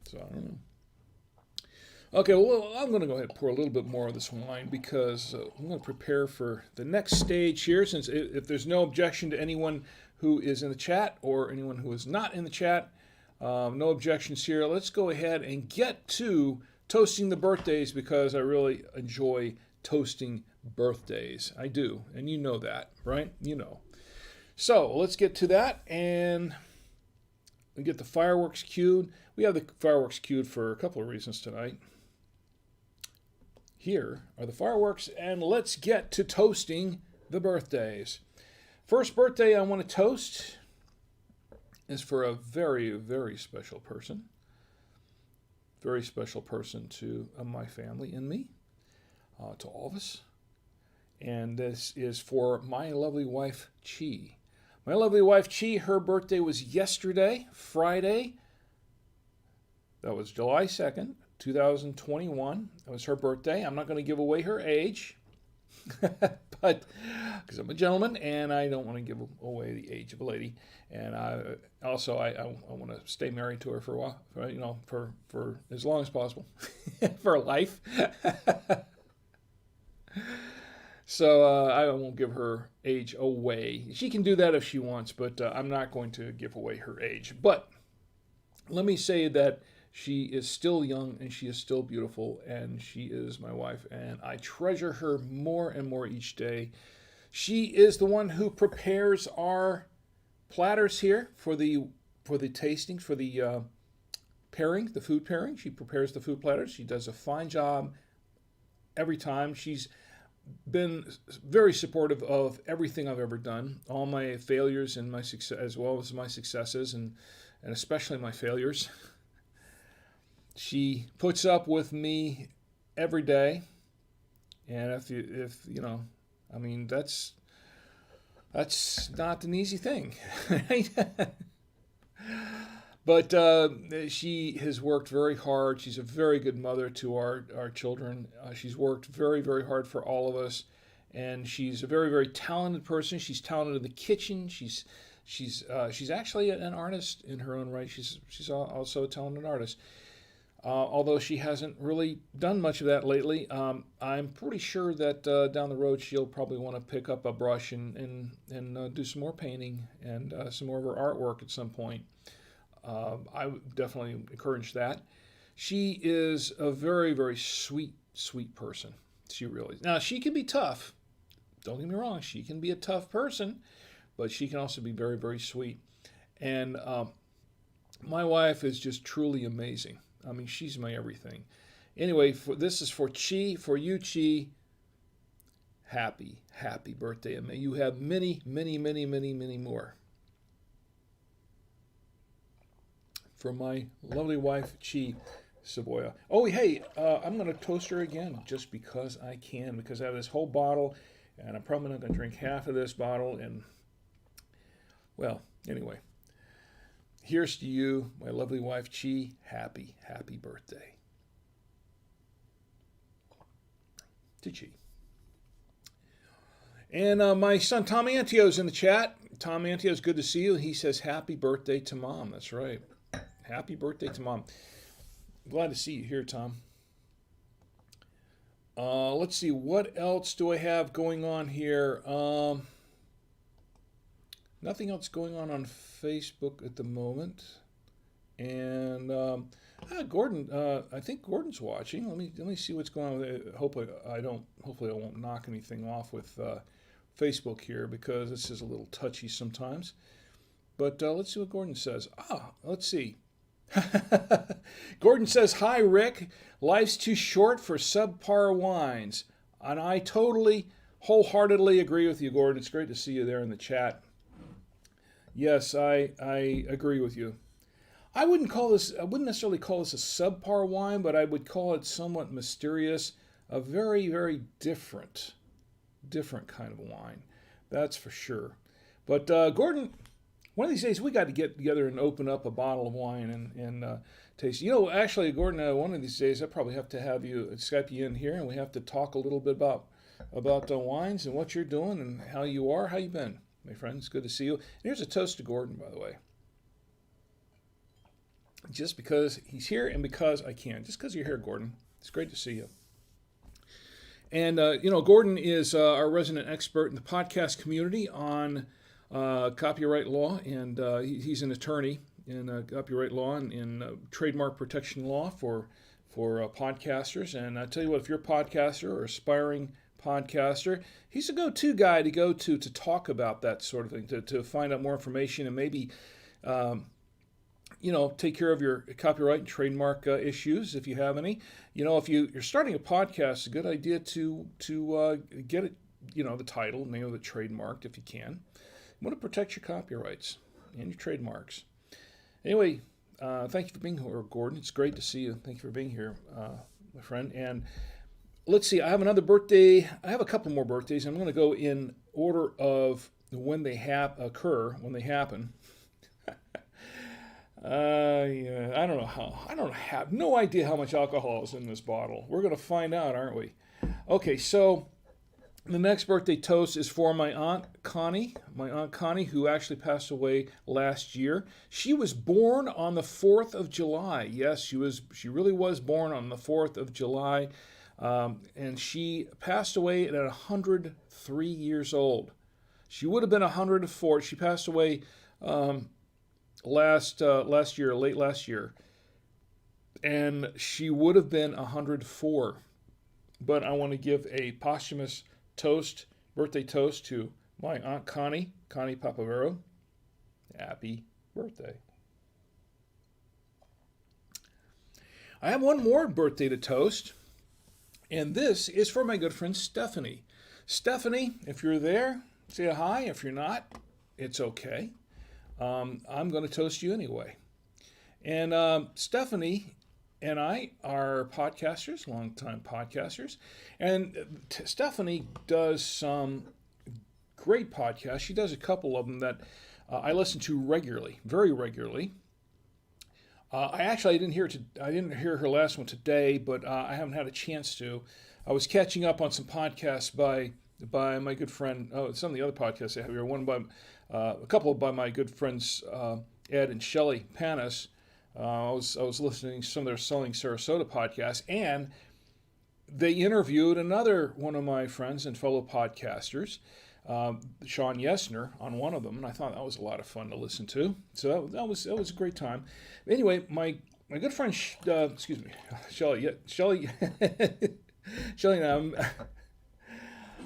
So I don't know. Okay, well, I'm going to go ahead and pour a little bit more of this wine because I'm going to prepare for the next stage here. Since if there's no objection to anyone who is in the chat or anyone who is not in the chat, no objections here. Let's go ahead and get to toasting the birthdays because I really enjoy toasting birthdays. I do, and you know that, right? You know. So let's get to that, and we get the fireworks cued. We have the fireworks cued for a couple of reasons tonight. Here are the fireworks, and let's get to toasting the birthdays. First birthday I want to toast is for a very, very special person. Very special person to my family and me, to all of us. And this is for my lovely wife, Chi. My lovely wife, Chi, her birthday was yesterday, Friday. That was July 2nd, 2021. That was her birthday. I'm not going to give away her age, but because I'm a gentleman and I don't want to give away the age of a lady. And I want to stay married to her for a while, for as long as possible, for life. So I won't give her age away. She can do that if she wants, but I'm not going to give away her age. But let me say that she is still young and she is still beautiful and she is my wife and I treasure her more and more each day. She is the one who prepares our platters here for the tasting, for the pairing, the food pairing. She prepares the food platters. She does a fine job every time. She's been very supportive of everything I've ever done, all my failures and my success, as well as my successes, and especially my failures. She puts up with me every day, and if you know, I mean, that's not an easy thing, right? But she has worked very hard. She's a very good mother to our children. She's worked very, very hard for all of us. and she's a very, very talented person. She's talented in the kitchen. She's actually an artist in her own right. She's also a talented artist. Although she hasn't really done much of that lately, I'm pretty sure that down the road she'll probably want to pick up a brush and do some more painting and some more of her artwork at some point. I would definitely encourage that. She is a very, very sweet person. She really is. Now, she can be tough. Don't get me wrong. She can be a tough person, but she can also be very, very sweet. And my wife is just truly amazing. I mean, she's my everything. Anyway, this is for Chi, for you, Chi. Happy birthday, and may you have many, many, many, many, many more. For my lovely wife, Chi Savoya. Oh, hey, I'm going to toast her again just because I can, because I have this whole bottle, and I'm probably not going to drink half of this bottle. And, well, anyway. Here's to you, my lovely wife, Chi. Happy birthday. To Chi. And my son, Tom Antio's in the chat. Tom Antio's good to see you. He says, happy birthday to Mom. That's right. Happy birthday to Mom. Glad to see you here, Tom. Let's see, what else do I have going on here? Nothing else going on Facebook at the moment. And Gordon, I think Gordon's watching. Let me see what's going on with it. Hopefully I won't knock anything off with Facebook here, because this is a little touchy sometimes. But let's see what Gordon says. Let's see. Gordon says, hi, Rick. Life's too short for subpar wines. And I wholeheartedly agree with you, Gordon. It's great to see you there in the chat. Yes, I agree with you. I wouldn't necessarily call this a subpar wine, but I would call it somewhat mysterious, a very, very different kind of wine. That's for sure. But Gordon, one of these days we got to get together and open up a bottle of wine and taste. Actually, Gordon, one of these days I probably have to have you Skype you in here, and we have to talk a little bit about wines and what you're doing and how you are. How you been, my friend? It's good to see you. And here's a toast to Gordon, by the way. Just because he's here and because I can. Just because you're here, Gordon. It's great to see you. And, Gordon is our resident expert in the podcast community on copyright law, and he's an attorney in copyright law and in trademark protection law for podcasters. And I tell you what, if you're a podcaster or aspiring podcaster, he's a go-to guy to go to talk about that sort of thing, to find out more information and maybe take care of your copyright and trademark issues if you have any. If you're starting a podcast, it's a good idea to get it, the title, name of it trademarked if you can. You want to protect your copyrights and your trademarks. Anyway, thank you for being here, Gordon. It's great to see you. Thank you for being here, my friend. And let's see, I have another birthday. I have a couple more birthdays. I'm going to go in order of when they occur, when they happen. I don't know how. I have no idea how much alcohol is in this bottle. We're going to find out, aren't we? Okay, so the next birthday toast is for my Aunt Connie. My Aunt Connie, who actually passed away last year. She was born on the 4th of July. Yes, she really was born on the 4th of July. And she passed away at 103 years old. She would have been 104. She passed away late last year, and she would have been 104. But I want to give a posthumous birthday toast to my Aunt Connie Papavero. Happy birthday. I have one more birthday to toast, and this is for my good friend Stephanie. Stephanie, if you're there, say hi. If you're not, it's okay. I'm going to toast you anyway. And Stephanie and I are podcasters, longtime podcasters. And Stephanie does some great podcasts. She does a couple of them that I listen to regularly, very regularly. I didn't hear her last one today, but I haven't had a chance to. I was catching up on some podcasts by by my good friend. Oh, some of the other podcasts I have here. One by a couple by my good friends Ed and Shelley Panis. I was listening to some of their Selling Sarasota podcasts, and they interviewed another one of my friends and fellow podcasters, Sean Yesner, on one of them, and I thought that was a lot of fun to listen to. So that was a great time. Anyway, my good friend, Shelley, Shelley,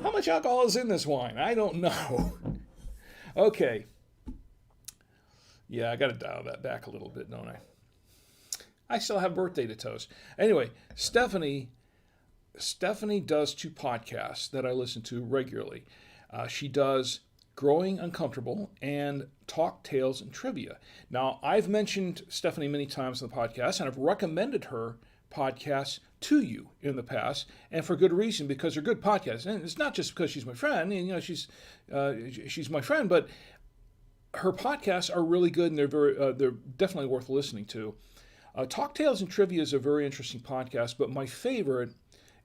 how much alcohol is in this wine? I don't know. Okay. Yeah, I got to dial that back a little bit, don't I? I still have birthday to toast. Anyway, Stephanie does 2 podcasts that I listen to regularly. She does Growing Uncomfortable and Talk Tales and Trivia. Now, I've mentioned Stephanie many times in the podcast, and I've recommended her podcasts to you in the past, and for good reason, because they're good podcasts. And it's not just because she's my friend, and she's my friend, but her podcasts are really good, and they're definitely worth listening to. Talk Tales and Trivia is a very interesting podcast, but my favorite,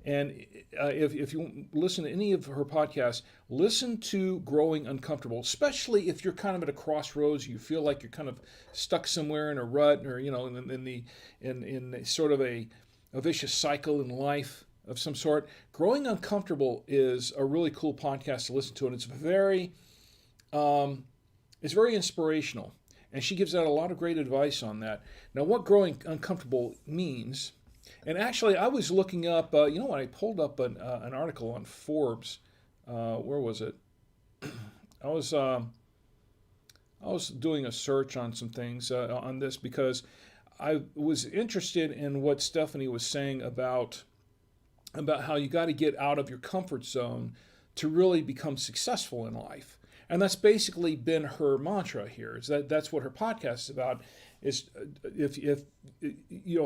and if you listen to any of her podcasts, listen to Growing Uncomfortable, especially if you're kind of at a crossroads, you feel like you're kind of stuck somewhere in a rut, or in sort of a vicious cycle in life of some sort. Growing Uncomfortable is a really cool podcast to listen to, and it's very inspirational. And she gives out a lot of great advice on that. Now, what Growing Uncomfortable means, and actually I was looking up, when I pulled up an article on Forbes, where was it? I was doing a search on some things on this because I was interested in what Stephanie was saying about how you got to get out of your comfort zone to really become successful in life. And that's basically been her mantra here. That's what her podcast is about. Is if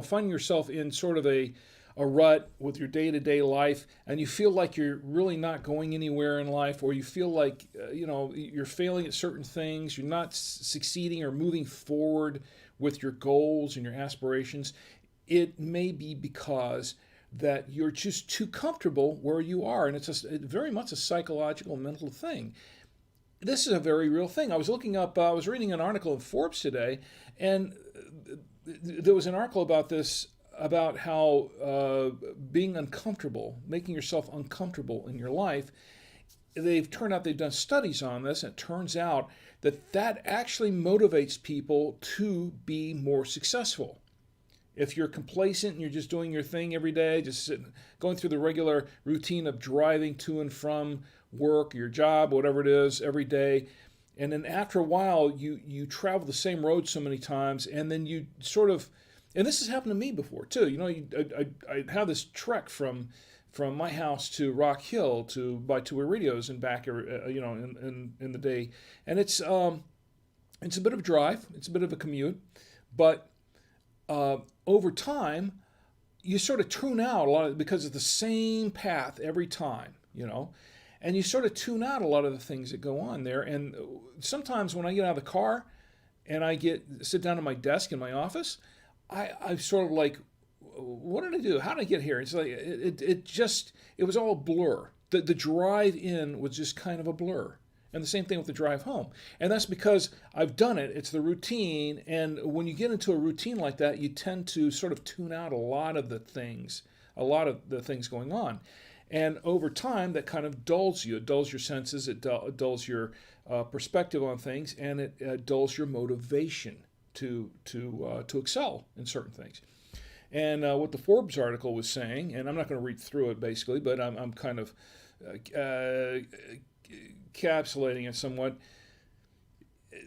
finding yourself in sort of a rut with your day-to-day life, and you feel like you're really not going anywhere in life, or you feel like you're failing at certain things, you're not succeeding or moving forward with your goals and your aspirations, it may be because that you're just too comfortable where you are, and it's very much a psychological, mental thing. This is a very real thing. I was reading an article in Forbes today, and there was an article about this, about how being uncomfortable, making yourself uncomfortable in your life, they've done studies on this, and it turns out that actually motivates people to be more successful. If you're complacent and you're just doing your thing every day, just going through the regular routine of driving to and from work, your job, whatever it is, every day, and then after a while you travel the same road so many times, and then you sort of, and this has happened to me before too. I have this trek from my house to Rock Hill to buy two-way radios and back, in the day, and it's a bit of a drive, it's a bit of a commute, but over time, you sort of tune out a lot of, because it's the same path every time, and you sort of tune out a lot of the things that go on there. And sometimes when I get out of the car and I sit down at my desk in my office, I'm sort of like, what did I do? How did I get here? It's like, it was all a blur. The drive in was just kind of a blur. And the same thing with the drive home. And that's because I've done it. It's the routine. And when you get into a routine like that, you tend to sort of tune out a lot of the things going on. And over time, that kind of dulls you. It dulls your senses. It dulls your perspective on things. And it dulls your motivation to excel in certain things. And what the Forbes article was saying, and I'm not going to read through it basically, but I'm kind of encapsulating it somewhat.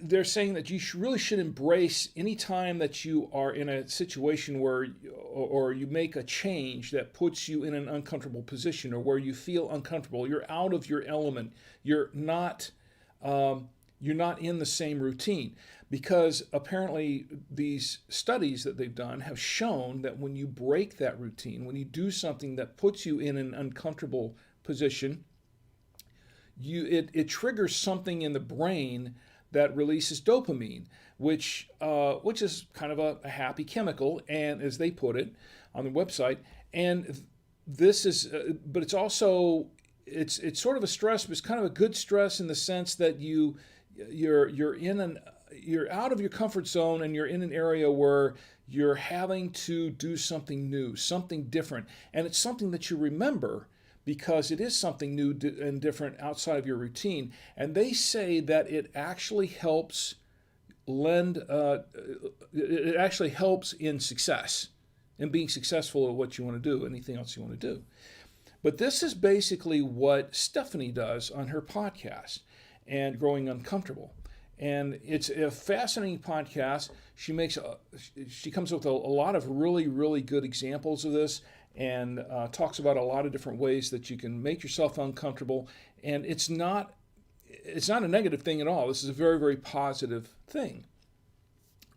They're saying that you really should embrace any time that you are in a situation where, or you make a change that puts you in an uncomfortable position, or where you feel uncomfortable. You're out of your element. You're not in the same routine, because apparently these studies that they've done have shown that when you break that routine, when you do something that puts you in an uncomfortable position, it triggers something in the brain that releases dopamine, which is kind of a happy chemical, and as they put it on the website. And this is, but it's also, it's sort of a stress, but it's kind of a good stress in the sense that you're out of your comfort zone, and you're in an area where you're having to do something new, something different, and it's something that you remember because it is something new and different outside of your routine. And they say that it actually helps it actually helps in success, in being successful at what you want to do, anything else you want to do. But this is basically what Stephanie does on her podcast, and Growing Uncomfortable. And it's a fascinating podcast. She comes up with a lot of really, really good examples of this, and talks about a lot of different ways that you can make yourself uncomfortable. And it's not a negative thing at all. This is a very, very positive thing.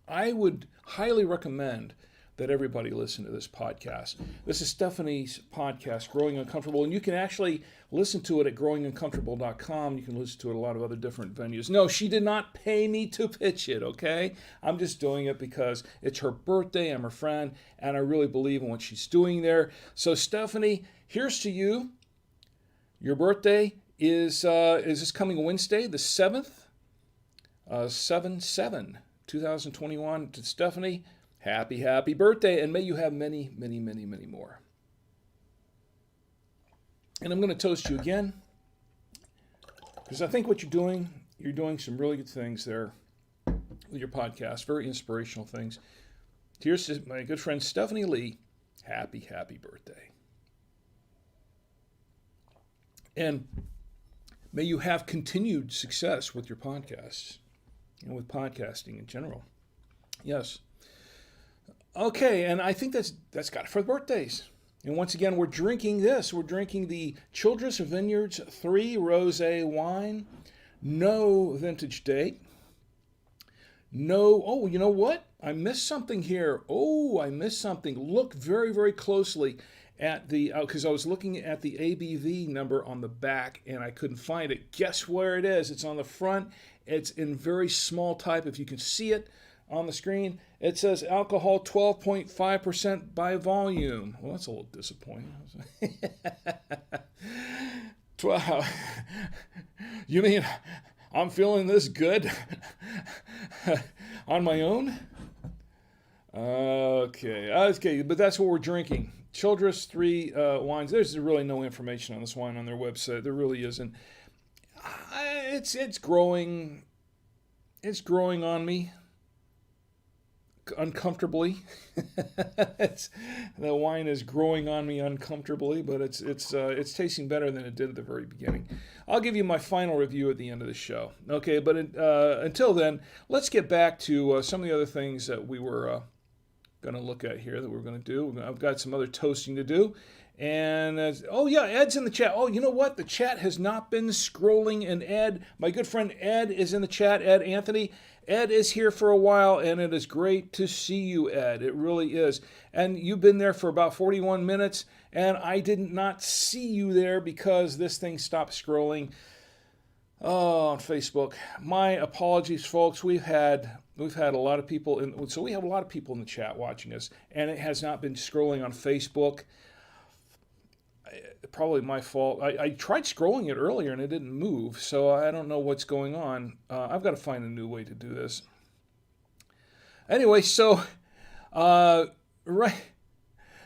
I would highly recommend that everybody listen to this podcast. This is Stephanie's podcast, Growing Uncomfortable, and you can actually listen to it at growinguncomfortable.com. You can listen to it at a lot of other different venues. No, she did not pay me to pitch it, okay? I'm just doing it because it's her birthday, I'm her friend, and I really believe in what she's doing there. So Stephanie, here's to you. Your birthday is this coming Wednesday, the 7th, 7/7/2021. To Stephanie, happy birthday, and may you have many, many, many, many more. And I'm going to toast you again, because I think what you're doing some really good things there with your podcast, very inspirational things. Here's to my good friend Stephanie Lee, happy birthday. And may you have continued success with your podcasts and with podcasting in general. Yes. Okay, and I think that's got it for the birthdays. And once again, we're drinking this. We're drinking the Childress Vineyards 3 Rosé wine. No vintage date. No, you know what? I missed something here. I missed something. Look very, very closely at the, because I was looking at the ABV number on the back and I couldn't find it. Guess where it is? It's on the front. It's in very small type, if you can see it on the screen. It says alcohol 12.5% by volume. Well, that's a little disappointing. Wow. You mean I'm feeling this good on my own? Okay, but that's what we're drinking. Childress 3 wines. There's really no information on this wine on their website. There really isn't. It's growing. It's growing on me uncomfortably. The wine is growing on me uncomfortably, but it's tasting better than it did at the very beginning. I'll give you my final review at the end of the show. Okay, but until then, let's get back to some of the other things that we were going to look at here that we're going to do. I've got some other toasting to do. And, Ed's in the chat. Oh, you know what? The chat has not been scrolling, and Ed, my good friend Ed, is in the chat. Ed Anthony. Ed is here for a while, and it is great to see you, Ed. It really is. And you've been there for about 41 minutes, and I did not see you there because this thing stopped scrolling on Facebook. My apologies, folks. We've had a lot of people so we have a lot of people in the chat watching us, and it has not been scrolling on Facebook. Probably my fault. I tried scrolling it earlier and it didn't move, so I don't know what's going on. I've got to find a new way to do this. Anyway, so right.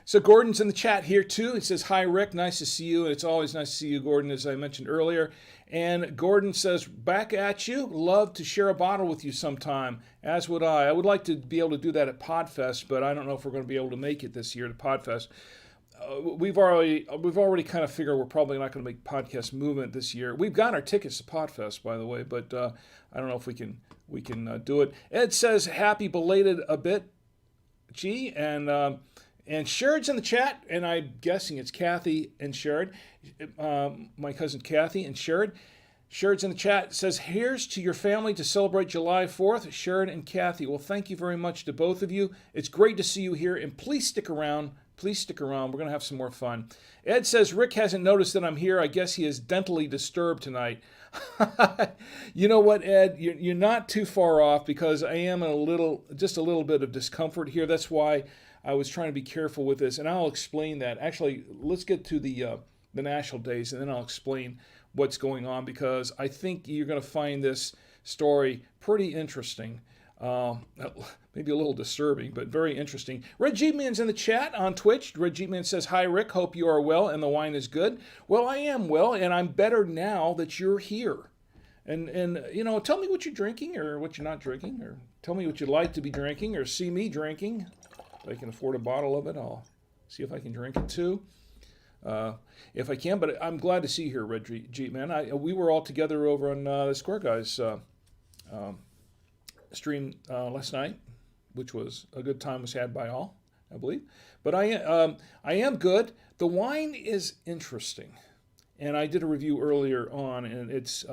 So Gordon's in the chat here too. He says, "Hi Rick, nice to see you." And it's always nice to see you, Gordon, as I mentioned earlier. And Gordon says, "Back at you. Love to share a bottle with you sometime, as would I. I would like to be able to do that at Podfest, but I don't know if we're going to be able to make it this year to Podfest." We've already kind of figured we're probably not going to make podcast movement this year. We've got our tickets to Podfest, by the way, but I don't know if we can do it. Ed says happy belated a bit, G, and Sherrod's in the chat, and I'm guessing it's Kathy and Sherrod, my cousin Kathy and Sherrod. Sherrod's in the chat, says, "Here's to your family to celebrate July 4th, Sherrod and Kathy." Well, thank you very much to both of you. It's great to see you here, and please stick around. Please stick around. We're going to have some more fun. Ed says, "Rick hasn't noticed that I'm here. I guess he is dentally disturbed tonight." You know what, Ed? You're not too far off, because I am just a little bit of discomfort here. That's why I was trying to be careful with this, and I'll explain that. Actually, let's get to the the national days, and then I'll explain what's going on, because I think you're going to find this story pretty interesting. Maybe a little disturbing, but very interesting. Red Jeepman's in the chat on Twitch. Red Jeepman says, "Hi, Rick. Hope you are well and the wine is good." Well, I am well, and I'm better now that you're here. And tell me what you're drinking or what you're not drinking, or tell me what you'd like to be drinking or see me drinking. If I can afford a bottle of it, I'll see if I can drink it too. If I can, but I'm glad to see you here, Red Jeepman. We were all together over on the Square Guys stream last night, which was a good time was had by all, I believe. But I am good. The wine is interesting, and I did a review earlier on, and it's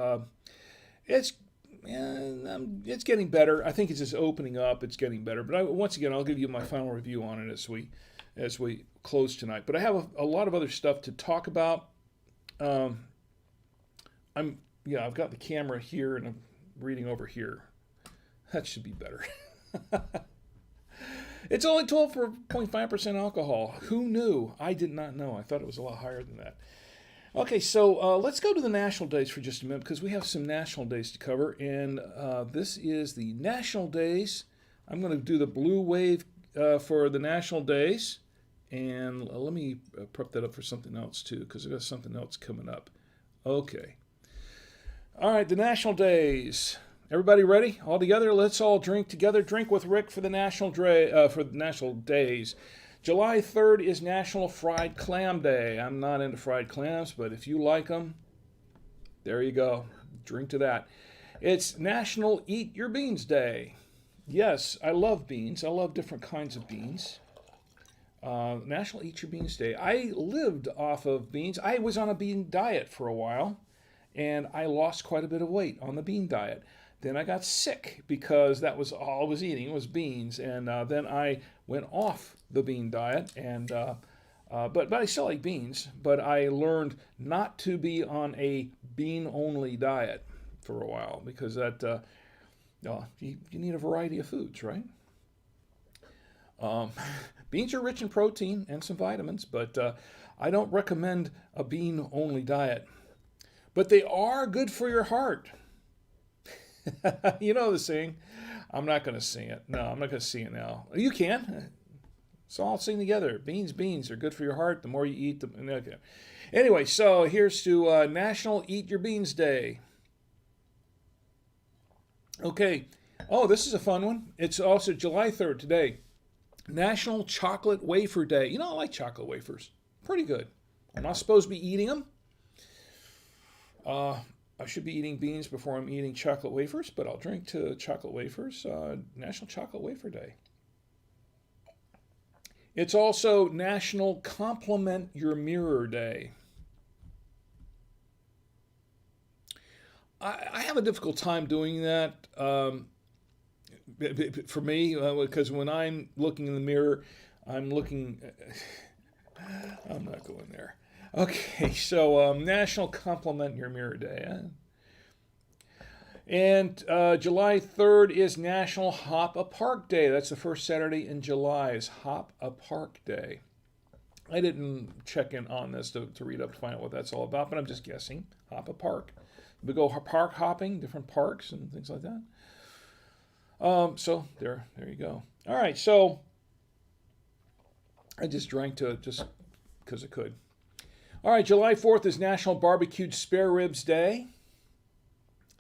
getting better. I think it's just opening up. It's getting better. But once again, I'll give you my final review on it as we close tonight. But I have a lot of other stuff to talk about. I've got the camera here, and I'm reading over here. That should be better. It's only 12.5% alcohol. Who knew? I did not know. I thought it was a lot higher than that. Okay, so let's go to the national days for just a minute, because we have some national days to cover. And this is the national days. I'm going to do the blue wave for the national days. And let me prep that up for something else, too, because I've got something else coming up. Okay. All right, the national days. Everybody ready? All together? Let's all drink together. Drink with Rick for the national days. July 3rd is National Fried Clam Day. I'm not into fried clams, but if you like them, there you go. Drink to that. It's National Eat Your Beans Day. Yes, I love beans. I love different kinds of beans. National Eat Your Beans Day. I lived off of beans. I was on a bean diet for a while, and I lost quite a bit of weight on the bean diet. Then I got sick because that was all I was eating was beans, and then I went off the bean diet, and but I still like beans. But I learned not to be on a bean-only diet for a while, because that you need a variety of foods, right? Beans are rich in protein and some vitamins, but I don't recommend a bean-only diet. But they are good for your heart. You know the saying. I'm not going to sing it. No, I'm not going to sing it now. You can. So I'll sing together. Beans are good for your heart. The more you eat, okay. Anyway, so here's to National Eat Your Beans Day. Okay. Oh, this is a fun one. It's also July 3rd today. National Chocolate Wafer Day. You know, I like chocolate wafers. Pretty good. I'm not supposed to be eating them. I should be eating beans before I'm eating chocolate wafers, but I'll drink to chocolate wafers. National Chocolate Wafer Day. It's also National Compliment Your Mirror Day. I have a difficult time doing that for me, because when I'm looking in the mirror, I'm not going there. Okay, so National Compliment Your Mirror Day. And July 3rd is National Hop a Park Day. That's the first Saturday in July is Hop a Park Day. I didn't check in on this to read up to find out what that's all about, but I'm just guessing. Hop a park. We go park hopping, different parks and things like that. So there you go. All right, so I just drank to it just because I could. All right, July 4th is National Barbecued Spare Ribs Day.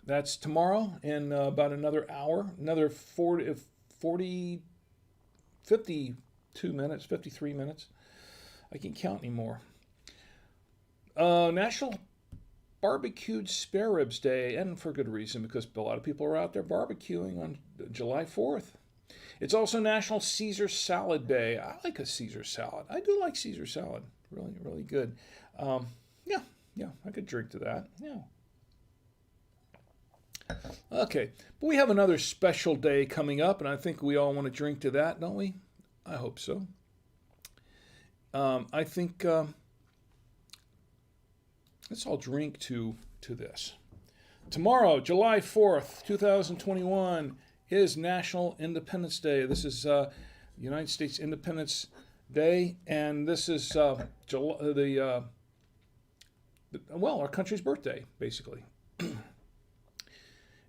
That's tomorrow in about another hour, another 52 minutes, 53 minutes. I can't count anymore. National Barbecued Spare Ribs Day, and for good reason, because a lot of people are out there barbecuing on July 4th. It's also National Caesar Salad Day. I like a Caesar salad. I do like Caesar salad. Really, really good. Yeah, I could drink to that. Yeah. Okay, but we have another special day coming up, and I think we all want to drink to that, don't we? I hope so. I think let's all drink to this. Tomorrow, July 4th, 2021, is National Independence Day. This is United States Independence Day, and this is well, our country's birthday, basically.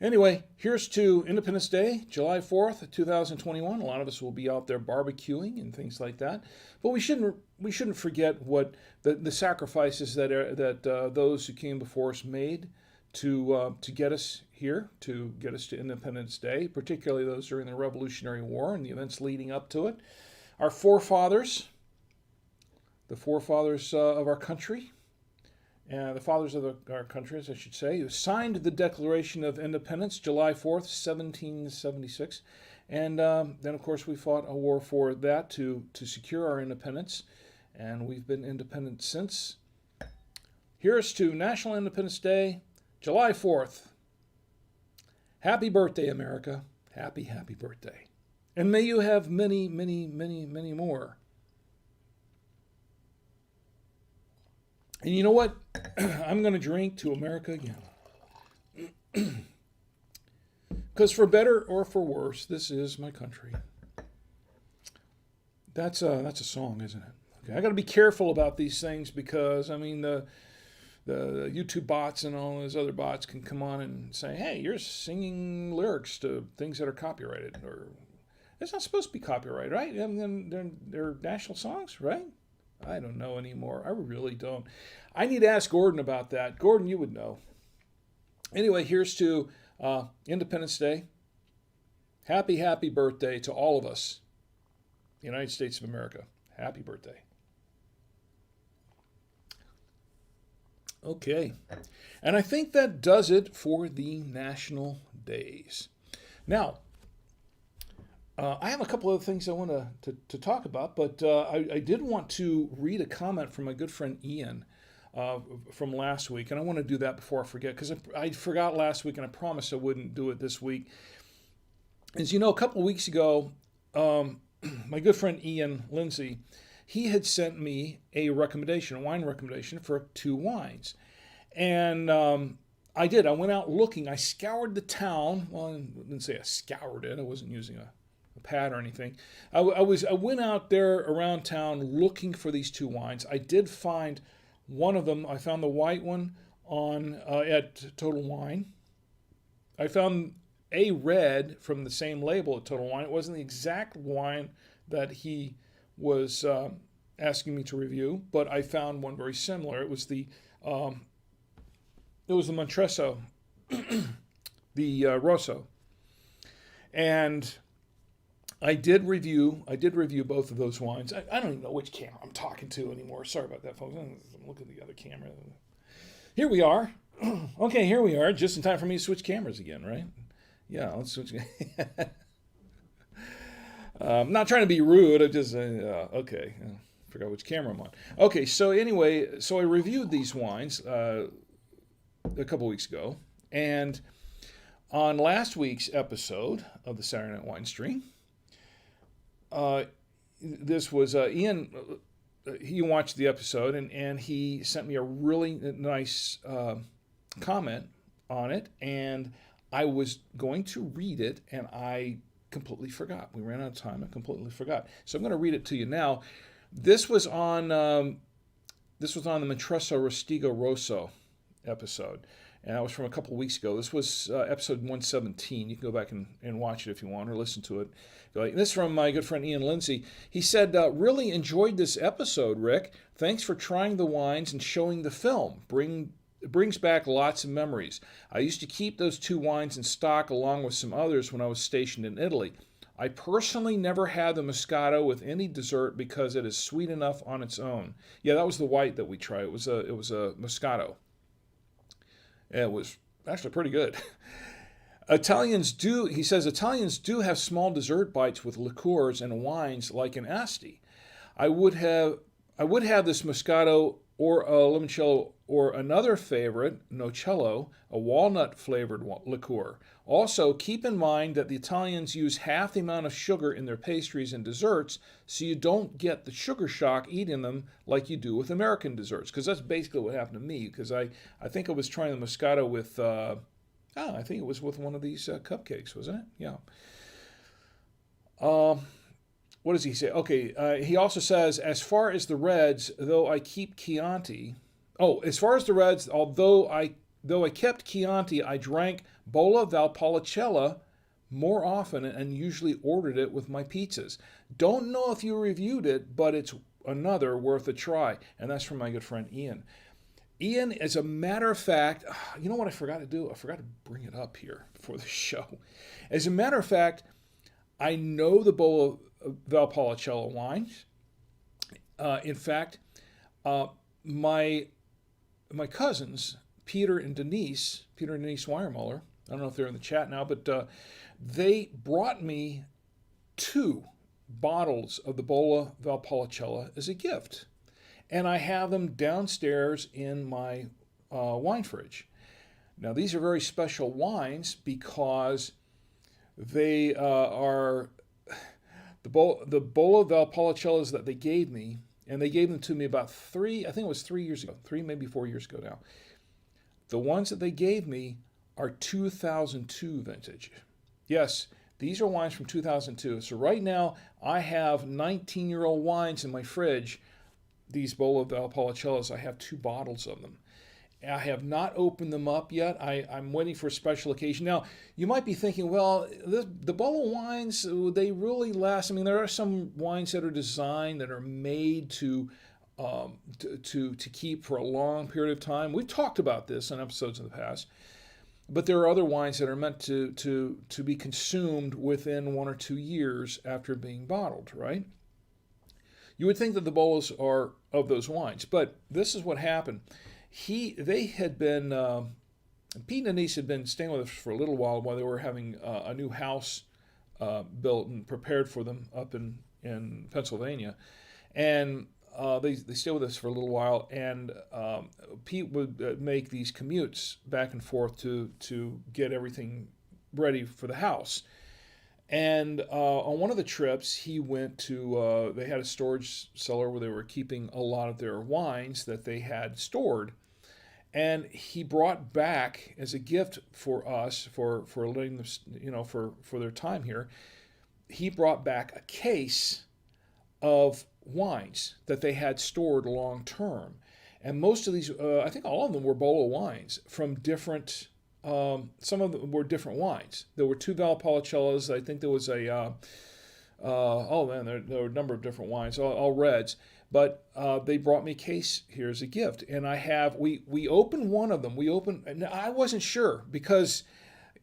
Anyway, here's to Independence Day, July 4th, 2021. A lot of us will be out there barbecuing and things like that. But we shouldn't forget what the sacrifices that those who came before us made to get us here, to get us to Independence Day, particularly those during the Revolutionary War and the events leading up to it. Our forefathers, the forefathers of our country, the fathers of our country, as I should say, who signed the Declaration of Independence, July 4th, 1776. And then, of course, we fought a war for that to secure our independence. And we've been independent since. Here's to National Independence Day, July 4th. Happy birthday, America. Happy, happy birthday. And may you have many, many, many, many more. And you know what? I'm going to drink to America again. Because for better or for worse, this is my country. That's a song, isn't it? Okay, I got to be careful about these things because, I mean, the YouTube bots and all those other bots can come on and say, hey, you're singing lyrics to things that are copyrighted. Or it's not supposed to be copyrighted, right? I mean, they're national songs, right? I don't know anymore. I really don't. I need to ask Gordon about that. Gordon, you would know. Anyway, here's to Independence Day. Happy, happy birthday to all of us. The United States of America. Happy birthday. Okay. And I think that does it for the national days. Now, I have a couple of things I want to talk about, but I did want to read a comment from my good friend Ian from last week, and I want to do that before I forget, because I forgot last week, and I promised I wouldn't do it this week. As you know, a couple of weeks ago, my good friend Ian Lindsay, he had sent me a wine recommendation for 2 wines. And I did. I went out looking. I scoured the town. Well, I didn't say I scoured it. I wasn't using a pad or anything. I went out there around town looking for these 2 wines. I did find one of them. I found the white one at Total Wine. I found a red from the same label at Total Wine. It wasn't the exact wine that he was asking me to review, but I found one very similar. It was the Montresso, the Rosso, and I did review both of those wines. I don't even know which camera I'm talking to anymore. Sorry about that, folks. I'm looking at the other camera. Here we are. Okay, here we are. Just in time for me to switch cameras again, right? Yeah, let's switch. I'm not trying to be rude. I just okay. Forgot which camera I'm on. Okay, so anyway, I reviewed these wines a couple weeks ago, and on last week's episode of the Saturday Night Wine Stream, this was Ian. He watched the episode, and he sent me a really nice comment on it, and I was going to read it, and I completely forgot. We ran out of time. I completely forgot. So I'm going to read it to you now. This was on the Montresso Rostigo Rosso episode, and that was from a couple of weeks ago. This was episode 117. You can go back and watch it if you want, or listen to it. This is from my good friend Ian Lindsay. He said, really enjoyed this episode, Rick. Thanks for trying the wines and showing the film. It brings back lots of memories. I used to keep those 2 wines in stock along with some others when I was stationed in Italy. I personally never had the Moscato with any dessert because it is sweet enough on its own. Yeah, that was the white that we tried. It was a Moscato. It was actually pretty good. Italians do have small dessert bites with liqueurs and wines like an Asti. I would have this Moscato or a limoncello or another favorite, Nocello, a walnut-flavored liqueur. Also, keep in mind that the Italians use half the amount of sugar in their pastries and desserts, so you don't get the sugar shock eating them like you do with American desserts. Because that's basically what happened to me, because I think I was trying the Moscato with, I think it was with one of these cupcakes, wasn't it? Yeah. What does he say? Okay, he also says, as far as the reds, though I keep Chianti, Oh, as far as the reds, though I kept Chianti, I drank Bolla Valpolicella more often and usually ordered it with my pizzas. Don't know if you reviewed it, but it's another worth a try. And that's from my good friend Ian. Ian, as a matter of fact, you know what I forgot to do? I forgot to bring it up here before the show. As a matter of fact, I know the Bolla Valpolicella wines. In fact, my cousins, Peter and Denise Weiermuller, I don't know if they're in the chat now, but they brought me 2 bottles of the Bolla Valpolicella as a gift. And I have them downstairs in my wine fridge. Now, these are very special wines because they are the Bolla Valpolicellas that they gave me, and they gave them to me about 3 years ago, 3, maybe 4 years ago now. The ones that they gave me are 2002 vintage. Yes, these are wines from 2002. So right now, I have 19-year-old wines in my fridge. These Bolla Valpolicellas, I have 2 bottles of them. I have not opened them up yet. I'm waiting for a special occasion. Now, you might be thinking, well, the Bolla wines, they really last. I mean, there are some wines that are designed, that are made to keep for a long period of time. We've talked about this on episodes in the past. But there are other wines that are meant to be consumed within 1 or 2 years after being bottled, right? You would think that the Bollas are of those wines, but this is what happened. Pete and Denise had been staying with us for a little while they were having a new house built and prepared for them up in Pennsylvania, and they stayed with us for a little while. And Pete would make these commutes back and forth to get everything ready for the house. And on one of the trips, he went to, they had a storage cellar where they were keeping a lot of their wines that they had stored. And he brought back as a gift for us, for letting them, for their time here, he brought back a case of wines that they had stored long term. And most of these, I think all of them were Bolla wines from different. Some of them were different wines. There were 2 Valpolicellas. I think there was there were a number of different wines, all reds. But they brought me a case here as a gift, and we opened one of them. And I wasn't sure because,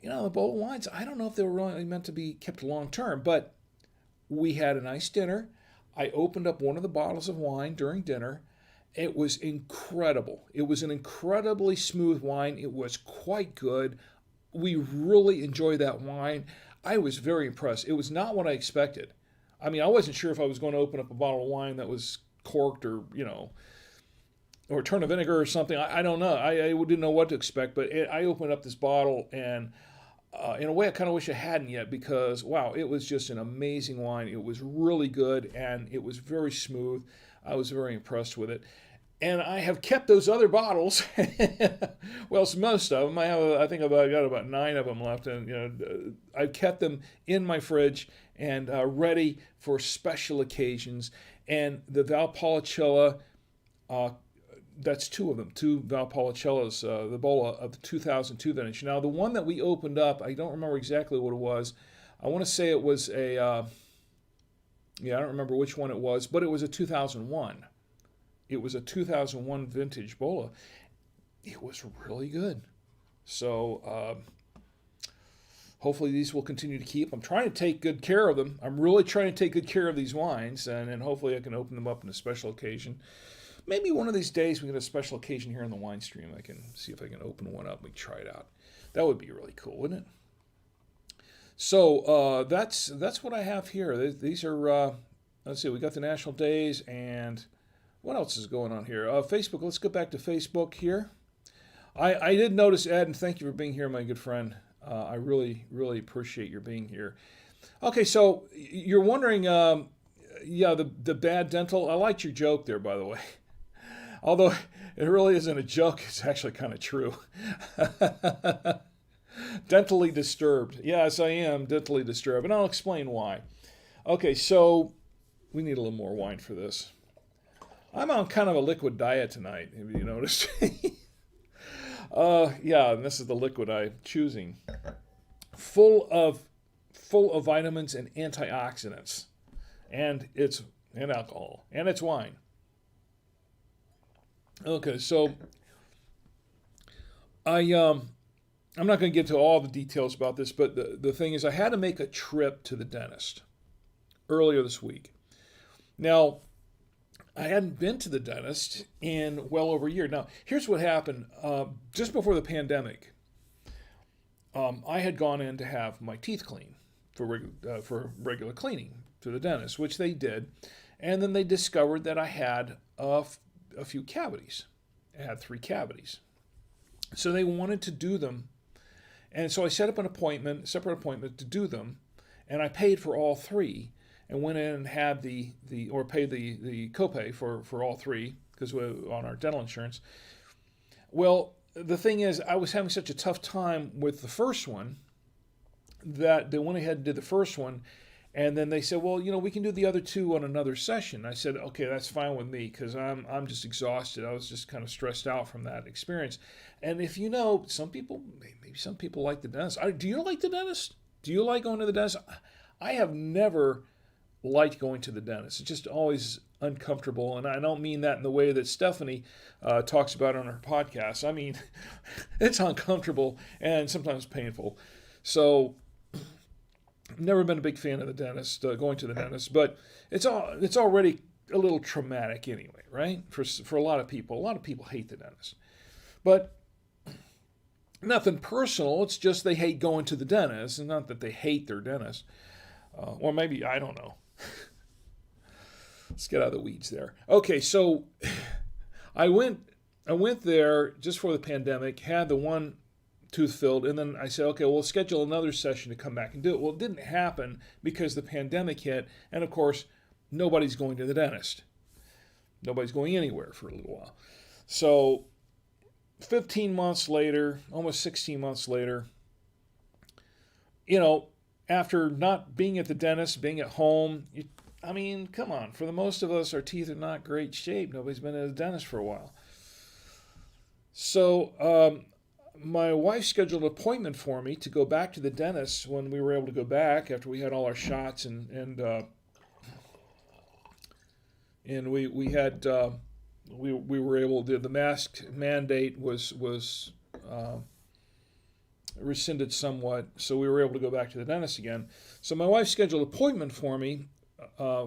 the Bolla wines, I don't know if they were really meant to be kept long term. But we had a nice dinner. I opened up one of the bottles of wine during dinner. It was incredible. It was an incredibly smooth wine. It was quite good. We really enjoyed that wine. I was very impressed. It was not what I expected. I mean, I wasn't sure if I was going to open up a bottle of wine that was corked or a turn of vinegar or something. I don't know. I didn't know what to expect, but I opened up this bottle, and in a way, I kind of wish I hadn't yet because, wow, it was just an amazing wine. It was really good, and it was very smooth. I was very impressed with it. And I have kept those other bottles. Well, it's most of them. I think I've got about 9 of them left. And, I've kept them in my fridge and ready for special occasions. And the Valpolicella, that's 2 of them, 2 Valpolicellas, the Bolla of the 2002 vintage. Now, the one that we opened up, I don't remember exactly what it was. I want to say it was I don't remember which one it was, but it was a 2001. It was a 2001 vintage Bolla. It was really good. So hopefully these will continue to keep. I'm trying to take good care of them. I'm really trying to take good care of these wines, and hopefully I can open them up on a special occasion. Maybe one of these days we get a special occasion here on the wine stream. I can see if I can open one up and try it out. That would be really cool, wouldn't it? So that's what I have here. These are, let's see, we got the national days, and what else is going on here? Facebook, let's go back to Facebook here. I did notice, Ed, and thank you for being here, my good friend. I really, really appreciate your being here. Okay, so you're wondering, the bad dental. I liked your joke there, by the way. Although it really isn't a joke, it's actually kind of true. Dentally disturbed. Yes, I am dentally disturbed, and I'll explain why. Okay, so we need a little more wine for this. I'm on kind of a liquid diet tonight, have you noticed? Yeah, and this is the liquid I'm choosing. Full of vitamins and antioxidants. And alcohol. And it's wine. Okay, so I'm not going to get to all the details about this, but the thing is I had to make a trip to the dentist earlier this week. Now, I hadn't been to the dentist in well over a year. Now, here's what happened. Just before the pandemic, I had gone in to have my teeth cleaned for regular cleaning to the dentist, which they did. And then they discovered that I had a few cavities. I had 3 cavities. So they wanted to do them. And so I set up separate appointment to do them. And I paid for all 3 and went in and had paid the copay for all 3 because we're on our dental insurance. Well, the thing is, I was having such a tough time with the first one that they went ahead and did the first one. And then they said, well, we can do the other 2 on another session. I said, okay, that's fine with me because I'm just exhausted. I was just kind of stressed out from that experience. And if maybe some people like the dentist. Do you like the dentist? Do you like going to the dentist? I have never liked going to the dentist. It's just always uncomfortable. And I don't mean that in the way that Stephanie talks about on her podcast. I mean, it's uncomfortable and sometimes painful. So never been a big fan of the dentist, going to the dentist, but it's already a little traumatic anyway, right? For a lot of people. A lot of people hate the dentist. But nothing personal, it's just they hate going to the dentist, and not that they hate their dentist. Or maybe, I don't know. Let's get out of the weeds there. Okay, so I went there just for the pandemic, had the one tooth filled, and then I said, okay, we'll schedule another session to come back and do it. Well, it didn't happen because the pandemic hit, and of course, nobody's going to the dentist. Nobody's going anywhere for a little while. So 15 months later, almost 16 months later, after not being at the dentist, being at home, come on. For the most of us, our teeth are not great shape. Nobody's been at a dentist for a while. So my wife scheduled an appointment for me to go back to the dentist when we were able to go back after we had all our shots and we were able to, the mask mandate was rescinded somewhat, so we were able to go back to the dentist again. So my wife scheduled an appointment for me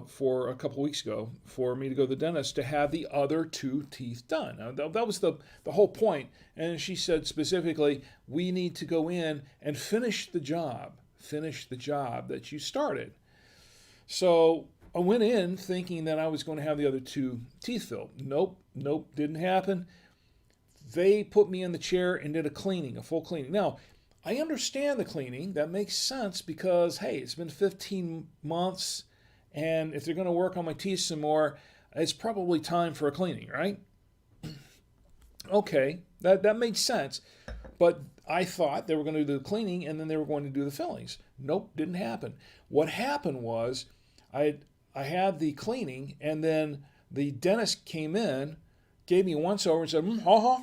for a couple weeks ago for me to go to the dentist to have the other 2 teeth done. Now, that was the whole point. And she said specifically, we need to go in and finish the job that you started. So I went in thinking that I was going to have the other 2 teeth filled. Nope, didn't happen. They put me in the chair and did a full cleaning. Now, I understand the cleaning. That makes sense because, hey, it's been 15 months, and if they're going to work on my teeth some more, it's probably time for a cleaning, right? Okay, that made sense. But I thought they were going to do the cleaning and then they were going to do the fillings. Nope, didn't happen. What happened was I had the cleaning, and then the dentist came in, gave me a once over and said,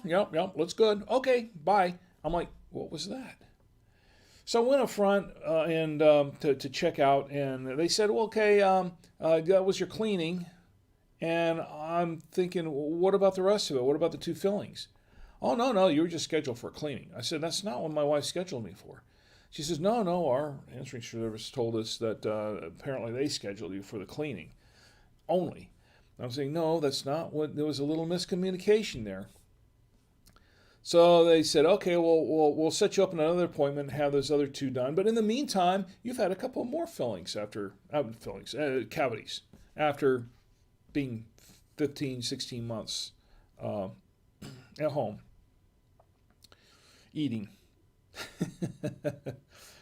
yep, looks good. Okay, bye. I'm like, what was that? So I went up front and to check out, and they said, well, okay, that was your cleaning. And I'm thinking, what about the rest of it? What about the 2 fillings? Oh, no, you were just scheduled for cleaning. I said, that's not what my wife scheduled me for. She says, no, our answering service told us that apparently they scheduled you for the cleaning only. I'm saying, no, that's not what, there was a little miscommunication there. So they said, okay, well, we'll set you up in another appointment and have those other 2 done. But in the meantime, you've had a couple more cavities after being 15, 16 months at home, eating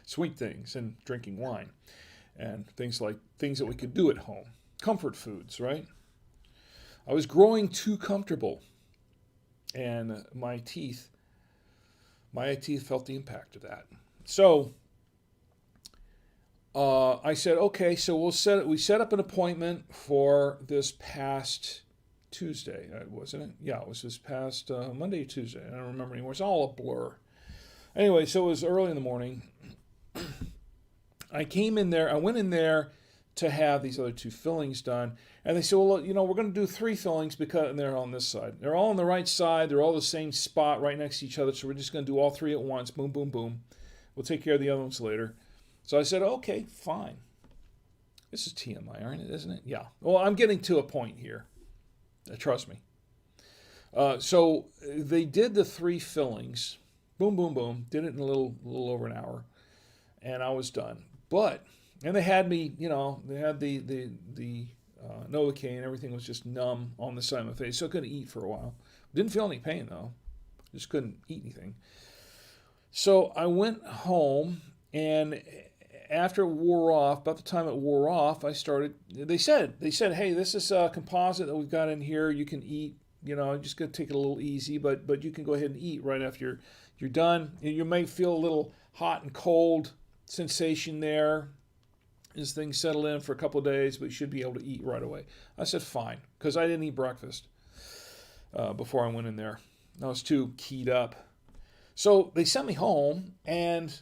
sweet things and drinking wine and things that we could do at home. Comfort foods, right? I was growing too comfortable, and my teeth felt the impact of that. So I said, okay, so we set up an appointment for this past Tuesday, wasn't it? Yeah, it was this past Monday or Tuesday. I don't remember anymore. It's all a blur. Anyway, so it was early in the morning. I went in there to have these other 2 fillings done. And they said, well, we're going to do 3 fillings and they're on this side. They're all on the right side. They're all the same spot right next to each other. So we're just going to do all 3 at once. Boom, boom, boom. We'll take care of the other ones later. So I said, okay, fine. This is TMI, isn't it? Yeah. Well, I'm getting to a point here. Trust me. So they did the 3 fillings. Boom, boom, boom. Did it in a little over an hour. And I was done. And they had me, they had the Novocaine. Everything was just numb on the side of my face. So I couldn't eat for a while. Didn't feel any pain, though. Just couldn't eat anything. So I went home, and after it wore off, about the time it wore off, they said, hey, this is a composite that we've got in here. You can eat, just going to take it a little easy, but you can go ahead and eat right after you're done. You may feel a little hot and cold sensation there as things settle in for a couple of days, but you should be able to eat right away. I said, fine, because I didn't eat breakfast before I went in there. I was too keyed up. So they sent me home, and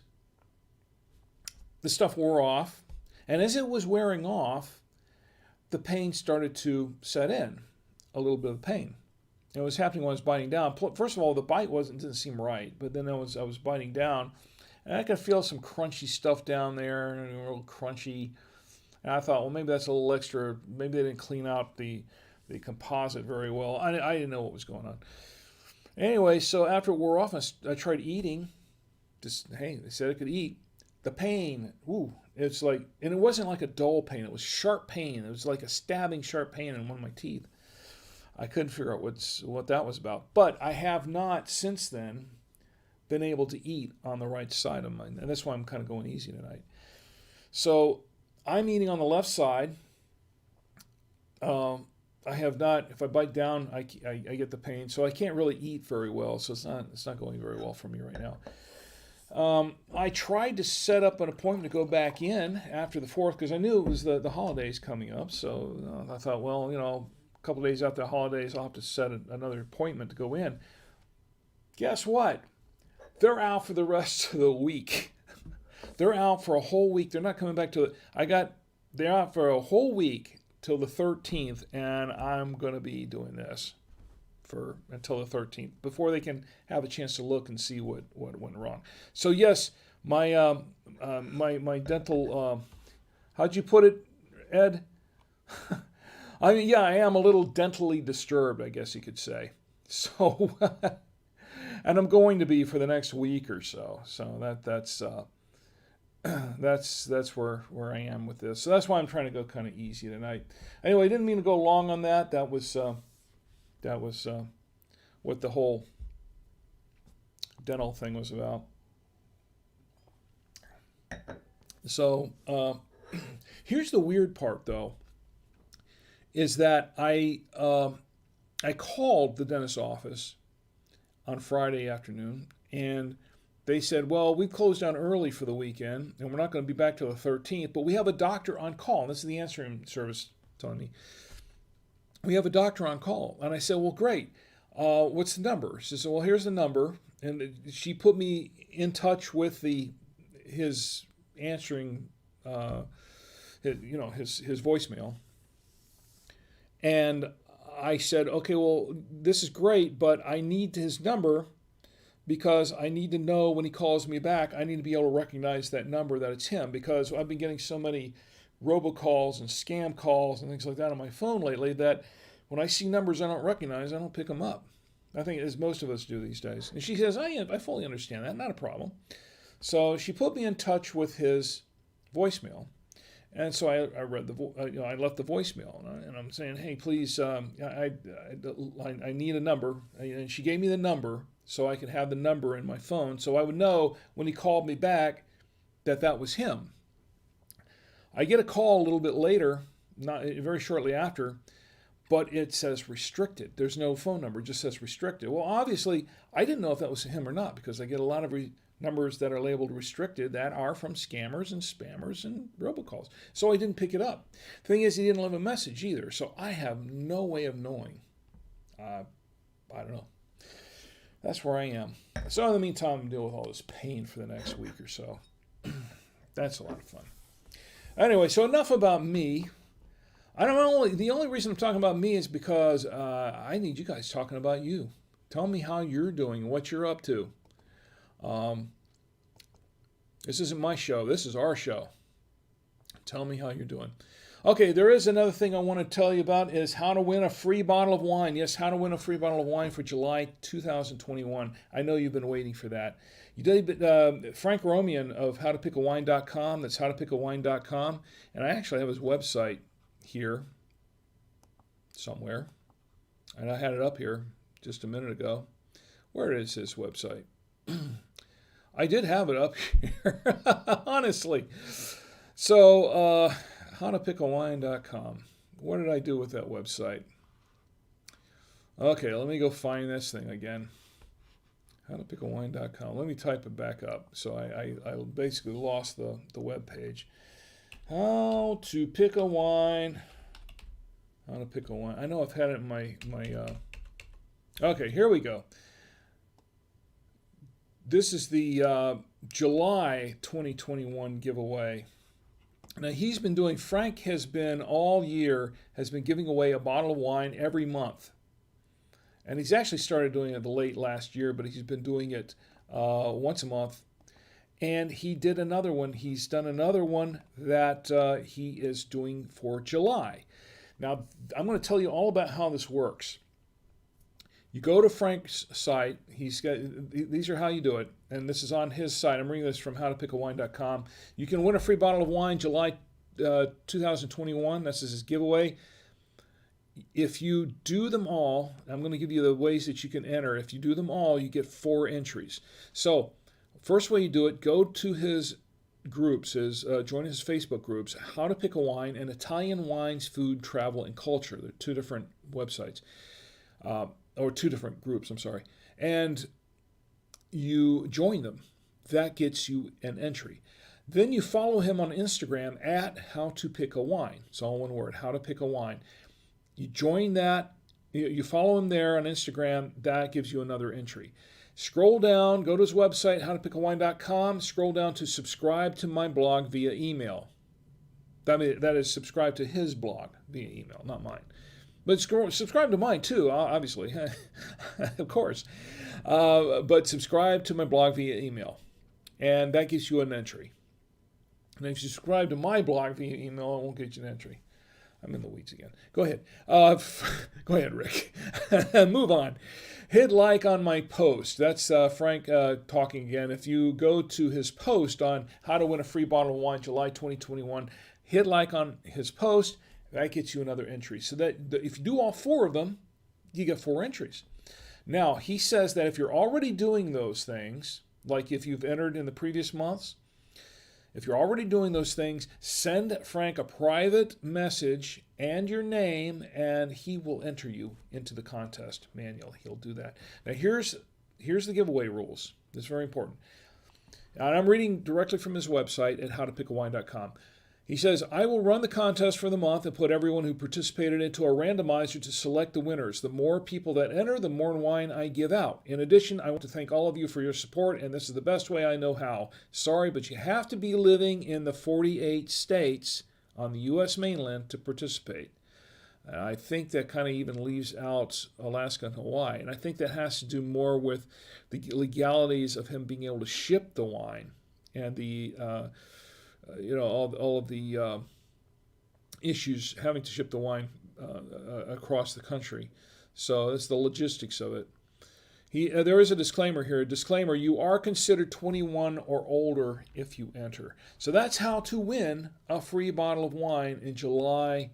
the stuff wore off. And as it was wearing off, the pain started to set in, a little bit of pain. It was happening when I was biting down. First of all, the bite didn't seem right, but then I was biting down, and I could feel some crunchy stuff down there, and a little crunchy. And I thought, well, maybe that's a little extra. Maybe they didn't clean out the composite very well. I didn't know what was going on. Anyway, so after it wore off, I tried eating. They said I could eat. The pain, it's like, and it wasn't like a dull pain. It was sharp pain. It was like a stabbing sharp pain in one of my teeth. I couldn't figure out what that was about. But I have not since then been able to eat on the right side of mine. And that's why I'm kind of going easy tonight. So I'm eating on the left side. I have not, if I bite down, I get the pain. So I can't really eat very well. So it's not going very well for me right now. I tried to set up an appointment to go back in after the 4th because I knew it was the holidays coming up. So I thought, well, a couple of days after the holidays, I'll have to set another appointment to go in. Guess what? They're out for the rest of the week. They're out for a whole week. They're not coming back they're out for a whole week till the 13th, and I'm going to be doing this until the 13th before they can have a chance to look and see what went wrong. So yes, my dental, how'd you put it, Ed? I mean, yeah, I am a little dentally disturbed, I guess you could say. So, and I'm going to be for the next week or so. So that's where I am with this. So that's why I'm trying to go kind of easy tonight. Anyway, I didn't mean to go long on that. That was what the whole dental thing was about. So here's the weird part, though, is that I called the dentist's office on Friday afternoon, and they said, well, we closed down early for the weekend, and we're not going to be back till the 13th, but we have a doctor on call. And this is the answering service telling me. We have a doctor on call. And I said, well, great. What's the number? She said, well, here's the number. And she put me in touch with his answering, his voicemail. And I said, okay, well, this is great, but I need his number because I need to know when he calls me back, I need to be able to recognize that number, that it's him, because I've been getting so many robocalls and scam calls and things like that on my phone lately that when I see numbers I don't recognize, I don't pick them up. I think as most of us do these days. And she says, I fully understand that, not a problem. So she put me in touch with his voicemail. And so I read I left the voicemail, and I'm saying, hey, please, I need a number. And she gave me the number so I could have the number in my phone so I would know when he called me back that was him. I get a call a little bit later, not very shortly after, but it says restricted. There's no phone number, it just says restricted. Well, obviously, I didn't know if that was him or not because I get a lot of numbers that are labeled restricted that are from scammers and spammers and robocalls. So I didn't pick it up. The thing is, he didn't leave a message either, so I have no way of knowing I don't know. That's where I am. So in the meantime, I'm dealing with all this pain for the next week or so. That's a lot of fun. Anyway, so enough about me. I don't know. The only reason I'm talking about me is because I need you guys talking about you. Tell me how you're doing and what you're up to. This isn't my show. This is our show. Tell me how you're doing. Okay, there is another thing I want to tell you about is how to win a free bottle of wine. Yes, how to win a free bottle of wine for July 2021. I know you've been waiting for that. You did Frank Romian of howtopickawine.com. That's howtopickawine.com. And I actually have his website here somewhere. And I had it up here just a minute ago. Where is his website? I did have it up here, honestly. So, howtopickawine.com. What did I do with that website? Okay, let me go find this thing again. Howtopickawine.com. Let me type it back up. So I basically lost the web page. How to pick a wine. How to pick a wine. I know I've had it in my okay, here we go. This is the July 2021 giveaway. Now Frank has been all year, has been giving away a bottle of wine every month. And he's actually started doing it late last year, but he's been doing it once a month. And he did another one. He's done another one that he is doing for July. Now, I'm going to tell you all about how this works. You go to Frank's site. These are how you do it. And this is on his site. I'm reading this from howtopickawine.com. You can win a free bottle of wine July 2021. This is his giveaway. If you do them all, I'm going to give you the ways that you can enter. If you do them all, you get 4 entries. So, first way you do it, go to his groups, join his Facebook groups, How to Pick a Wine and Italian Wines, Food, Travel, and Culture. They're 2 different websites, or 2 different groups, I'm sorry. And you join them. That gets you an entry. Then you follow him on Instagram at How to Pick a Wine. It's all one word, How to Pick a Wine. You join that, you follow him there on Instagram, that gives you another entry. Scroll down, go to his website, howtopickawine.com, scroll down to subscribe to my blog via email. That is subscribe to his blog via email, not mine. But subscribe to mine too, obviously, of course. But subscribe to my blog via email, and that gives you an entry. And if you subscribe to my blog via email, it won't get you an entry. I'm in the weeds again. Go ahead. Go ahead, Rick. Move on. Hit like on my post. That's Frank talking again. If you go to his post on how to win a free bottle of wine July 2021, hit like on his post. That gets you another entry. So that if you do all 4 of them, you get 4 entries. Now, he says that if you're already doing those things, like if you've entered in the previous months, if you're already doing those things, send Frank a private message and your name, and he will enter you into the contest manual. He'll do that. Now, here's the giveaway rules. This is very important. And I'm reading directly from his website at howtopickawine.com. He says, I will run the contest for the month and put everyone who participated into a randomizer to select the winners. The more people that enter, the more wine I give out. In addition, I want to thank all of you for your support, and this is the best way I know how. Sorry, but you have to be living in the 48 states on the U.S. mainland to participate. And I think that kind of even leaves out Alaska and Hawaii. And I think that has to do more with the legalities of him being able to ship the wine and the all of the issues having to ship the wine across the country. So that's the logistics of it. There is a disclaimer here. Disclaimer, you are considered 21 or older if you enter. So that's how to win a free bottle of wine in July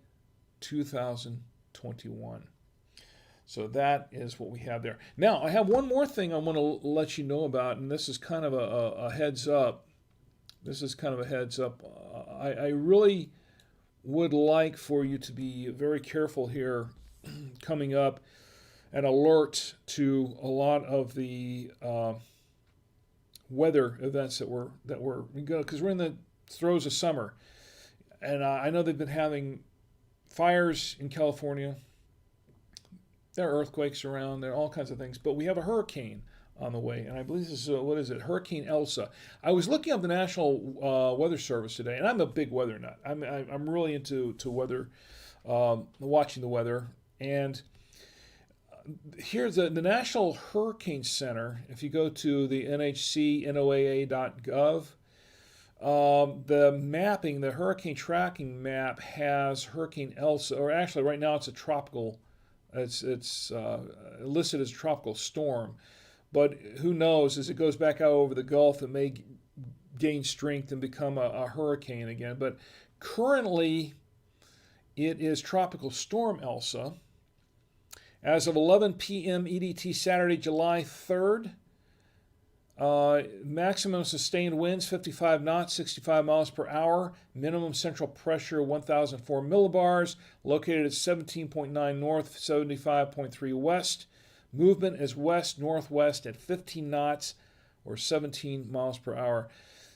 2021. So that is what we have there. Now, I have one more thing I want to let you know about, and this is kind of a heads up. I really would like for you to be very careful here coming up and alert to a lot of the weather events that we're because we're in the throes of summer. And I know they've been having fires in California. there are earthquakes around, there are all kinds of things, but we have a hurricane on the way, and I believe this is, what is it, Hurricane Elsa. I was looking up the National Weather Service today, and I'm a big weather nut. I'm really into weather, watching the weather, and here's the National Hurricane Center. If you go to the nhcnoaa.gov, the mapping, the hurricane tracking map has Hurricane Elsa, or actually right now it's a tropical, it's listed as a tropical storm. But who knows, as it goes back out over the Gulf, it may gain strength and become a hurricane again. But currently, it is Tropical Storm Elsa. As of 11 p.m. EDT Saturday, July 3rd, maximum sustained winds 55 knots, 65 miles per hour. Minimum central pressure 1,004 millibars. Located at 17.9 north, 75.3 west. Movement is west-northwest at 15 knots or 17 miles per hour.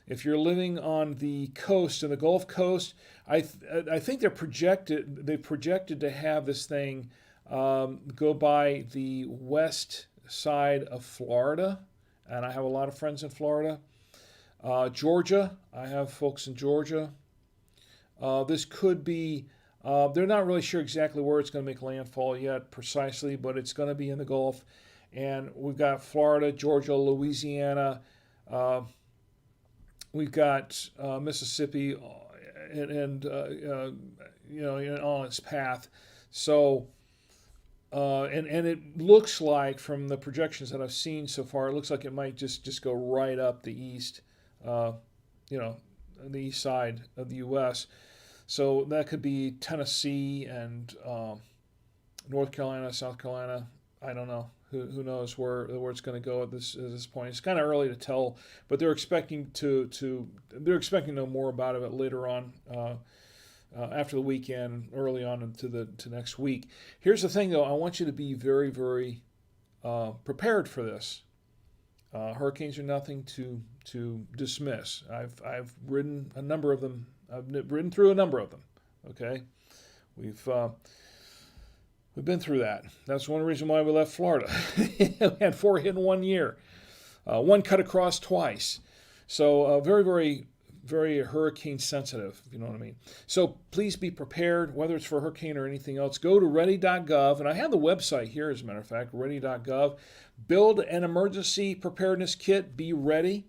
If you're living on the coast, in the Gulf Coast, I think they've projected to have this thing go by the west side of Florida, and I have a lot of friends in Florida. Georgia, I have folks in Georgia. This could be, they're not really sure exactly where it's going to make landfall yet precisely, but it's going to be in the Gulf. And we've got Florida, Georgia, Louisiana. We've got Mississippi, and on its path. So, and it looks like, from the projections that I've seen so far, it looks like it might just go right up the east, the east side of the U.S. So that could be Tennessee and North Carolina, South Carolina. I don't know. Who knows where it's going to go at this point? It's kind of early to tell, but they're expecting to know more about it later on, after the weekend, early on into next week. Here's the thing, though. I want you to be very, very prepared for this. Hurricanes are nothing to dismiss. I've ridden a number of them. I've ridden through a number of them. Okay, we've been through that. That's one reason why we left Florida. We had 4 hit in 1 year. One cut across twice. So very, very, very hurricane sensitive, if you know what I mean. So please be prepared, whether it's for a hurricane or anything else. Go to ready.gov, and I have the website here, as a matter of fact, ready.gov. Build an emergency preparedness kit. Be ready.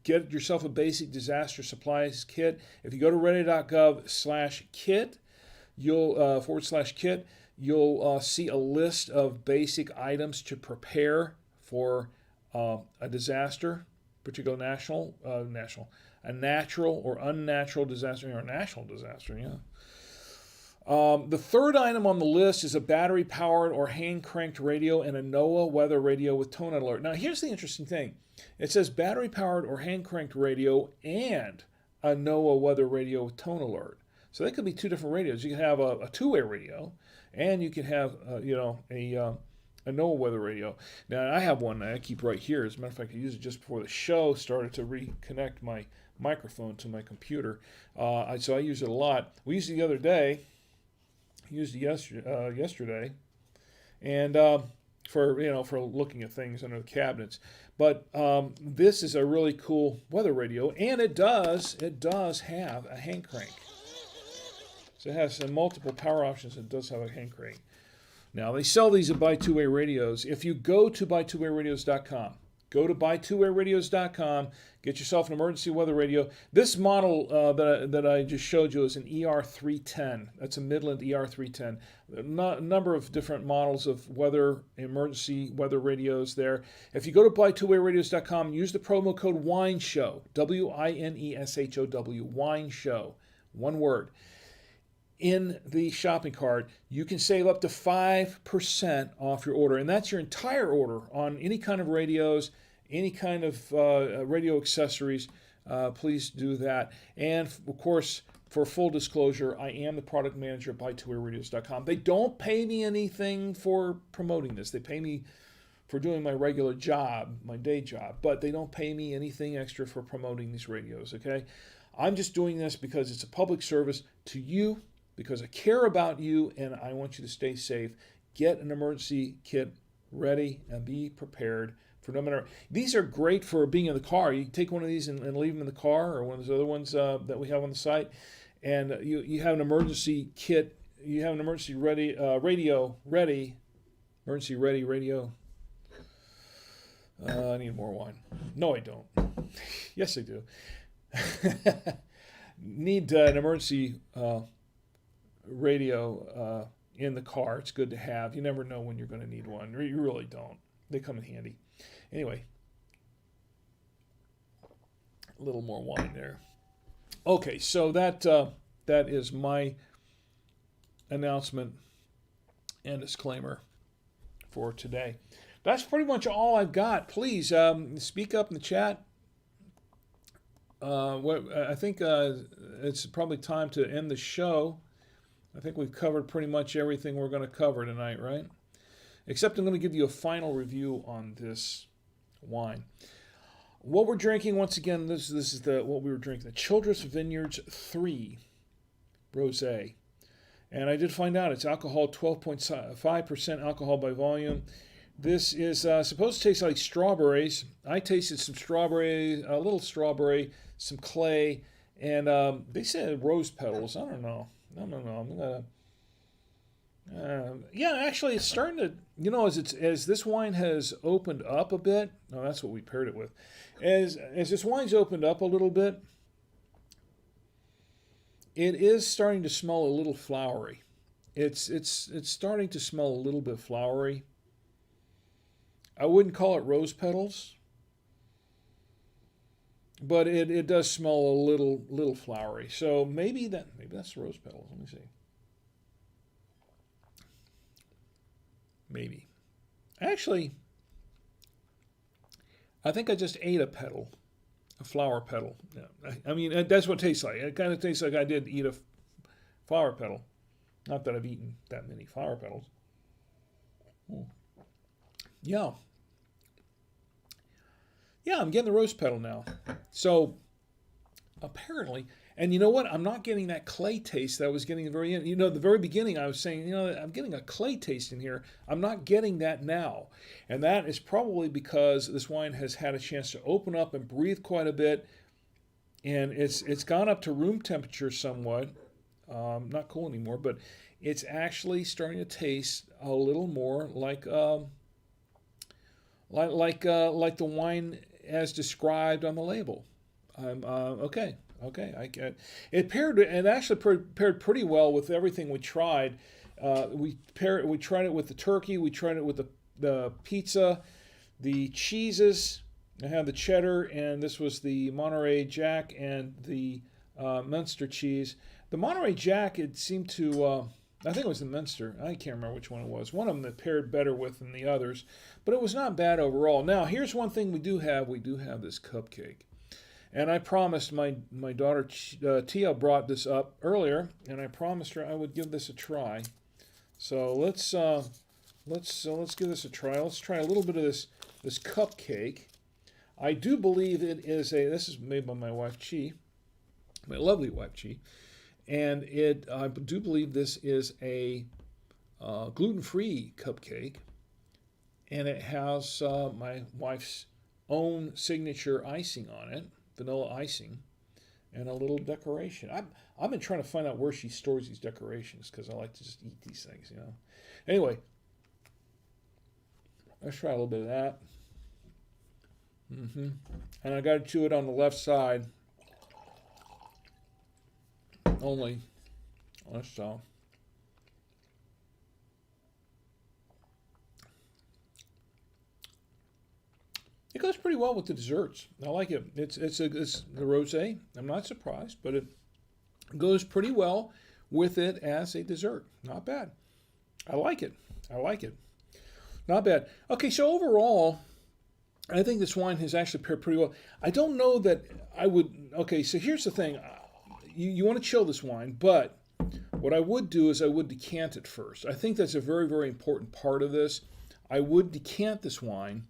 Get yourself a basic disaster supplies kit. If you go to ready.gov/kit, you'll /kit, you'll see a list of basic items to prepare for a disaster, particularly a natural or unnatural disaster, or a national disaster, yeah. The third item on the list is a battery-powered or hand-cranked radio and a NOAA weather radio with tone alert. Now, here's the interesting thing. It says battery-powered or hand-cranked radio and a NOAA weather radio with tone alert. So that could be two different radios. You can have a two-way radio, and you can have a NOAA weather radio. Now, I have one that I keep right here. As a matter of fact, I used it just before the show started to reconnect my microphone to my computer. So I use it a lot. We used it the other day. Used it yesterday, and for looking at things under the cabinets. But this is a really cool weather radio, and it does have a hand crank. So it has multiple power options. It does have a hand crank. Now they sell these at buy-two-way radios. If you go to buy2wayradios.com, get yourself an emergency weather radio. This model that I just showed you is an ER310. That's a Midland ER310. A number of different models of emergency weather radios there. If you go to buy2wayradios.com, use the promo code WINESHOW, WINESHOW, WINESHOW, one word. In the shopping cart, you can save up to 5% off your order. And that's your entire order on any kind of radios, any kind of radio accessories. Please do that. And, of course, for full disclosure, I am the product manager at buy2wayradios.com. They don't pay me anything for promoting this. They pay me for doing my regular job, my day job. But they don't pay me anything extra for promoting these radios, okay? I'm just doing this because it's a public service to you, because I care about you and I want you to stay safe get an emergency kit ready and be prepared for no matter. These are great for being in the car. You can take one of these and leave them in the car, or one of those other ones that we have on the site, and you have an emergency kit. You have an emergency radio ready. Emergency ready radio. I need more wine. No, I don't. Yes, I do. Need an emergency radio in the car. It's good to have. You never know when you're going to need one. You really don't. They come in handy. Anyway, a little more wine there. Okay, so that is my announcement and disclaimer for today. That's pretty much all I've got. Please speak up in the chat. I think it's probably time to end the show. I think we've covered pretty much everything we're going to cover tonight, right? Except I'm going to give you a final review on this wine. What we're drinking, once again, this is what we were drinking, the Childress Vineyards 3 Rosé. And I did find out it's alcohol, 12.5% alcohol by volume. This is supposed to taste like strawberries. I tasted some strawberry, a little strawberry, some clay, and they said rose petals. I don't know. I'm gonna. Yeah, actually, it's starting to. As this wine has opened up a bit. No, that's what we paired it with. As this wine's opened up a little bit, it is starting to smell a little flowery. It's starting to smell a little bit flowery. I wouldn't call it rose petals, but it does smell a little flowery. So maybe that's rose petals. Let me see. Maybe. Actually, I think I just ate a petal, a flower petal. Yeah. I mean, that's what it tastes like. It kind of tastes like I did eat a flower petal. Not that I've eaten that many flower petals. Yeah. Yeah, I'm getting the rose petal now. So, apparently, and you know what? I'm not getting that clay taste that I was getting at the very end. The very beginning, I was saying, I'm getting a clay taste in here. I'm not getting that now. And that is probably because this wine has had a chance to open up and breathe quite a bit. And it's gone up to room temperature somewhat. Not cool anymore, but it's actually starting to taste a little more like the wine as described on the label. Okay. I get it. It actually paired pretty well with everything we tried. We tried it with the turkey. We tried it with the pizza, the cheeses. I had the cheddar, and this was the Monterey Jack and the Munster cheese. The Monterey Jack, it seemed to. I think it was the Munster. I can't remember which one it was. One of them that paired better with than the others, but it was not bad overall. Now, here's one thing we do have. We do have this cupcake. And I promised my daughter Tia brought this up earlier, and I promised her I would give this a try. So let's give this a try. Let's try a little bit of this cupcake. I do believe it is this is made by my wife Chi, my lovely wife Chi, and I do believe this is a gluten-free cupcake, and it has my wife's own signature icing on it. Vanilla icing, and a little decoration. I've been trying to find out where she stores these decorations because I like to just eat these things, Anyway, let's try a little bit of that. And I got to chew it on the left side only. Let's It goes pretty well with the desserts. I like it. It's the rosé. I'm not surprised, but it goes pretty well with it as a dessert. Not bad. I like it. Not bad. Okay, so overall, I think this wine has actually paired pretty well. I don't know that I would. Okay, so here's the thing. You want to chill this wine, but what I would do is I would decant it first. I think that's a very, very important part of this. I would decant this wine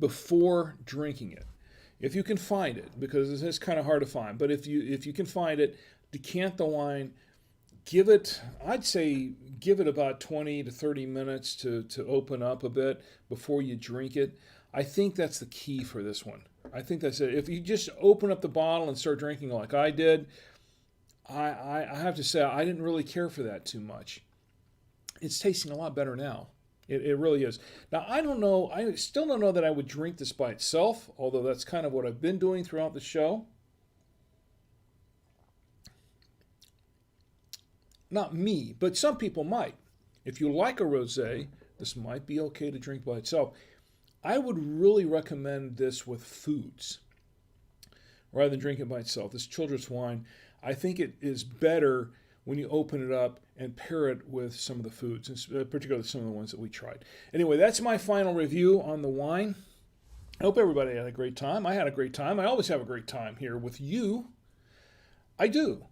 before drinking it, if you can find it, because it's kind of hard to find. But if you can find it, decant the wine, give it give it about 20 to 30 minutes to open up a bit before you drink it. I think that's the key for this one. I think that's it. If you just open up the bottle and start drinking like I did, I have to say I didn't really care for that too much. It's tasting a lot better now. It really is. Now, I don't know, I still don't know that I would drink this by itself, although that's kind of what I've been doing throughout the show. Not me, but some people might. If you like a rosé, this might be okay to drink by itself. I would really recommend this with foods rather than drinking it by itself. This Childress wine, I think it is better when you open it up and pair it with some of the foods, particularly some of the ones that we tried. Anyway, that's my final review on the wine. I hope everybody had a great time. I had a great time. I always have a great time here with you. I do.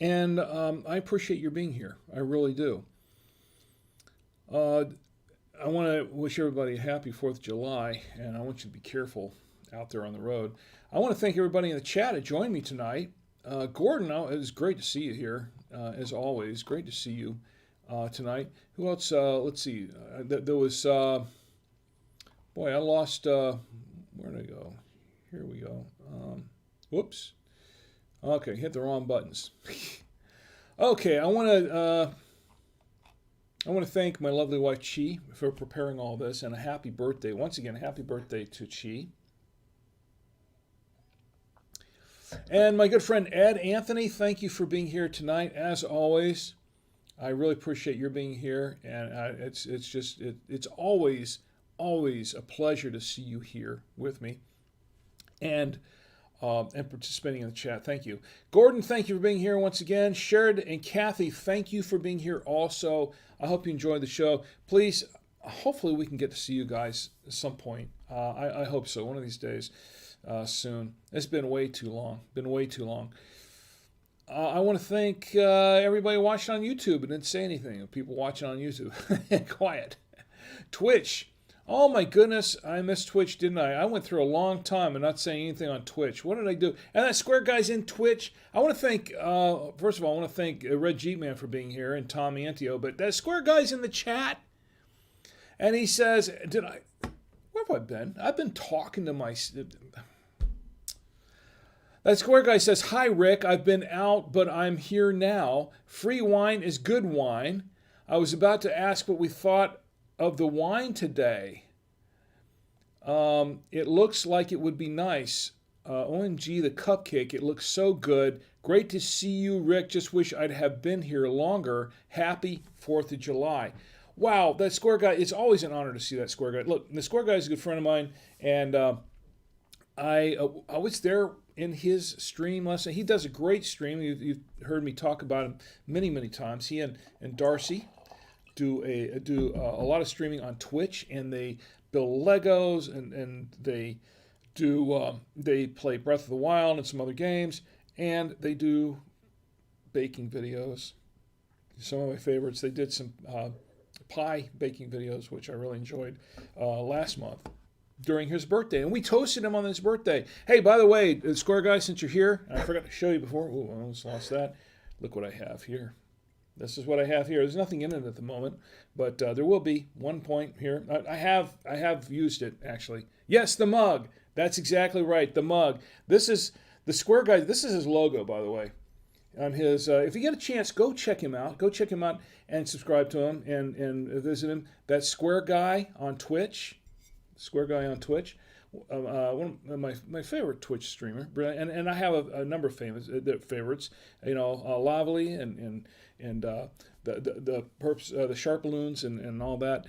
And I appreciate your being here. I really do. I want to wish everybody a happy 4th of July, and I want you to be careful out there on the road. I want to thank everybody in the chat that joined me tonight. Gordon, it was great to see you here, as always. Great to see you tonight. Who else? Let's see. There was, boy, I lost, where did I go? Here we go. Whoops. Okay, hit the wrong buttons. Okay, I want to thank my lovely wife, Chi, for preparing all this, and a happy birthday. Once again, happy birthday to Chi. And my good friend Ed Anthony, thank you for being here tonight, as always. I really appreciate your being here, and it's always a pleasure to see you here with me, and participating in the chat. Thank you, Gordon. Thank you for being here once again. Sheridan and Kathy, thank you for being here also. I hope you enjoyed the show. Please, hopefully we can get to see you guys at some point. I hope so. One of these days. Soon. It's been way too long. I want to thank everybody watching on YouTube. I didn't say anything. People watching on YouTube. Quiet. Twitch. Oh my goodness, I missed Twitch, didn't I? I went through a long time and not saying anything on Twitch. What did I do? And that Square Guy's in Twitch. I want to thank, first of all, I want to thank Red Jeep Man for being here and Tom Antio. But that Square Guy's in the chat. And he says, where have I been? I've been talking to my... That Square Guy says, hi, Rick. I've been out, but I'm here now. Free wine is good wine. I was about to ask what we thought of the wine today. It looks like it would be nice. OMG, the cupcake. It looks so good. Great to see you, Rick. Just wish I'd have been here longer. Happy 4th of July. Wow, that Square Guy, it's always an honor to see that Square Guy. Look, the Square Guy is a good friend of mine, and I was there in his stream last night. He does a great stream. You've heard me talk about him many times. He and Darcy do a lot of streaming on Twitch, and they build Legos, and they play Breath of the Wild and some other games, and they do baking videos. Some of my favorites. They did some pie baking videos, which I really enjoyed last month during his birthday, and we toasted him on his birthday. Hey, by the way, Square Guy, since you're here, I forgot to show you before. Ooh, I almost lost that. Look what I have here. This is what I have here. There's nothing in it at the moment, but there will be one point here. I have used it, actually. Yes, the mug. That's exactly right, the mug. This is the Square Guy. This is his logo, by the way. On his, if you get a chance, go check him out. Go check him out and subscribe to him and visit him. That's Square Guy on Twitch. Square Guy on Twitch. One of my favorite Twitch streamer, and I have a number of favorites. You know, Lovely and the perps, the Sharp Balloons and all that.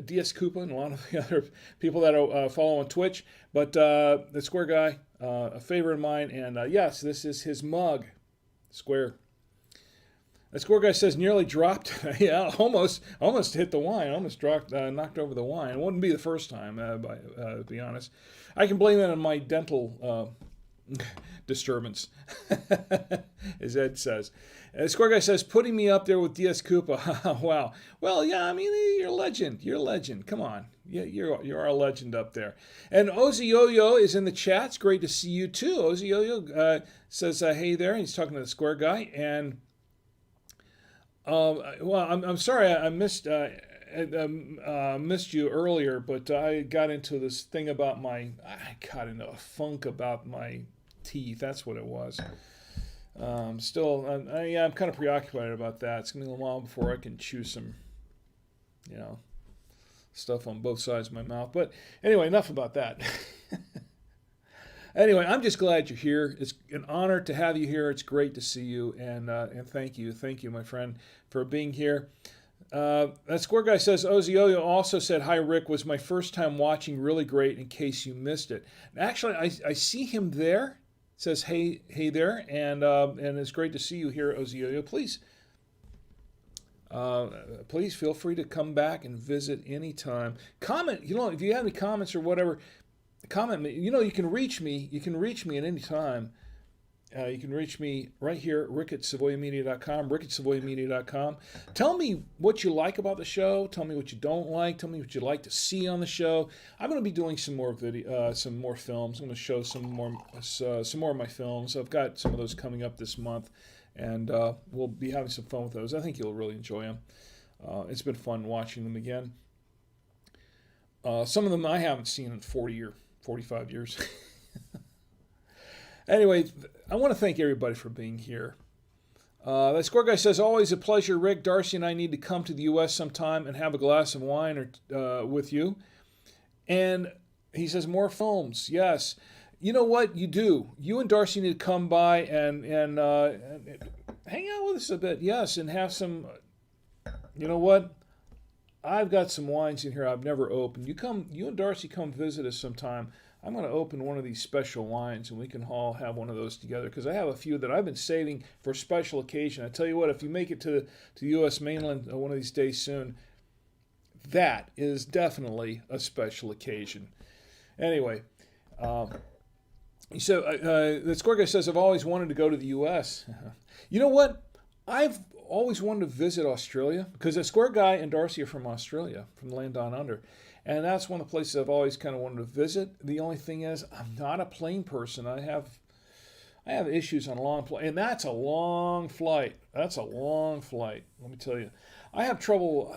DS Koopa and a lot of the other people that follow on Twitch. But the Square Guy, a favorite of mine, and yes, this is his mug, Square. The Square Guy says nearly dropped. Yeah, almost hit the wine. Almost dropped, knocked over the wine. It wouldn't be the first time, to be honest. I can blame that on my dental disturbance, as Ed says. The Square Guy says, putting me up there with DS Koopa. Wow. Well, yeah, I mean, you're a legend. You're a legend. Come on. Yeah, you're a legend up there. And Ozzy Yo-Yo is in the chat. It's great to see you, too. Ozzy Yo-Yo says, hey there. He's talking to the Square Guy. And Well, I'm sorry I missed you earlier, but I got into this thing about I got into a funk about my teeth. That's what it was. Yeah, I'm kind of preoccupied about that. It's gonna be a while before I can chew some, you know, stuff on both sides of my mouth. But anyway, enough about that. Anyway, I'm just glad you're here. It's an honor to have you here. It's great to see you, and thank you, my friend, for being here. That Square Guy says, Ozioyo also said, hi, Rick, was my first time watching, really great, in case you missed it. And actually, I see him there. It says, hey there, and it's great to see you here, Ozioyo. Please feel free to come back and visit anytime. Comment, if you have any comments or whatever, comment me. You can reach me. You can reach me at any time. You can reach me right here, rick@savoyamedia.com, rick@savoyamedia.com. Tell me what you like about the show. Tell me what you don't like. Tell me what you'd like to see on the show. I'm going to be doing some more films. I'm going to show some more of my films. I've got some of those coming up this month, and we'll be having some fun with those. I think you'll really enjoy them. It's been fun watching them again. Some of them I haven't seen in 40 or 45 years. Anyway, I want to thank everybody for being here. That Score Guy says, always a pleasure, Rick. Darcy and I need to come to the U.S. sometime and have a glass of wine with you. And he says, more films. Yes. You know what? You do. You and Darcy need to come by and hang out with us a bit. Yes, and have some, you know what? I've got some wines in here I've never opened. You and Darcy come visit us sometime. I'm going to open one of these special wines, and we can all have one of those together, because I have a few that I've been saving for a special occasion. I tell you what, if you make it to the U.S. mainland one of these days soon, that is definitely a special occasion. Anyway, the Score Guy says, I've always wanted to go to the U.S. You know what? I've always wanted to visit Australia, because the Square Guy and Darcy are from Australia, from the land down under. And that's one of the places I've always kind of wanted to visit. The only thing is, I'm not a plane person. I have issues on long plane, and that's a long flight. That's a long flight. Let me tell you, I have trouble.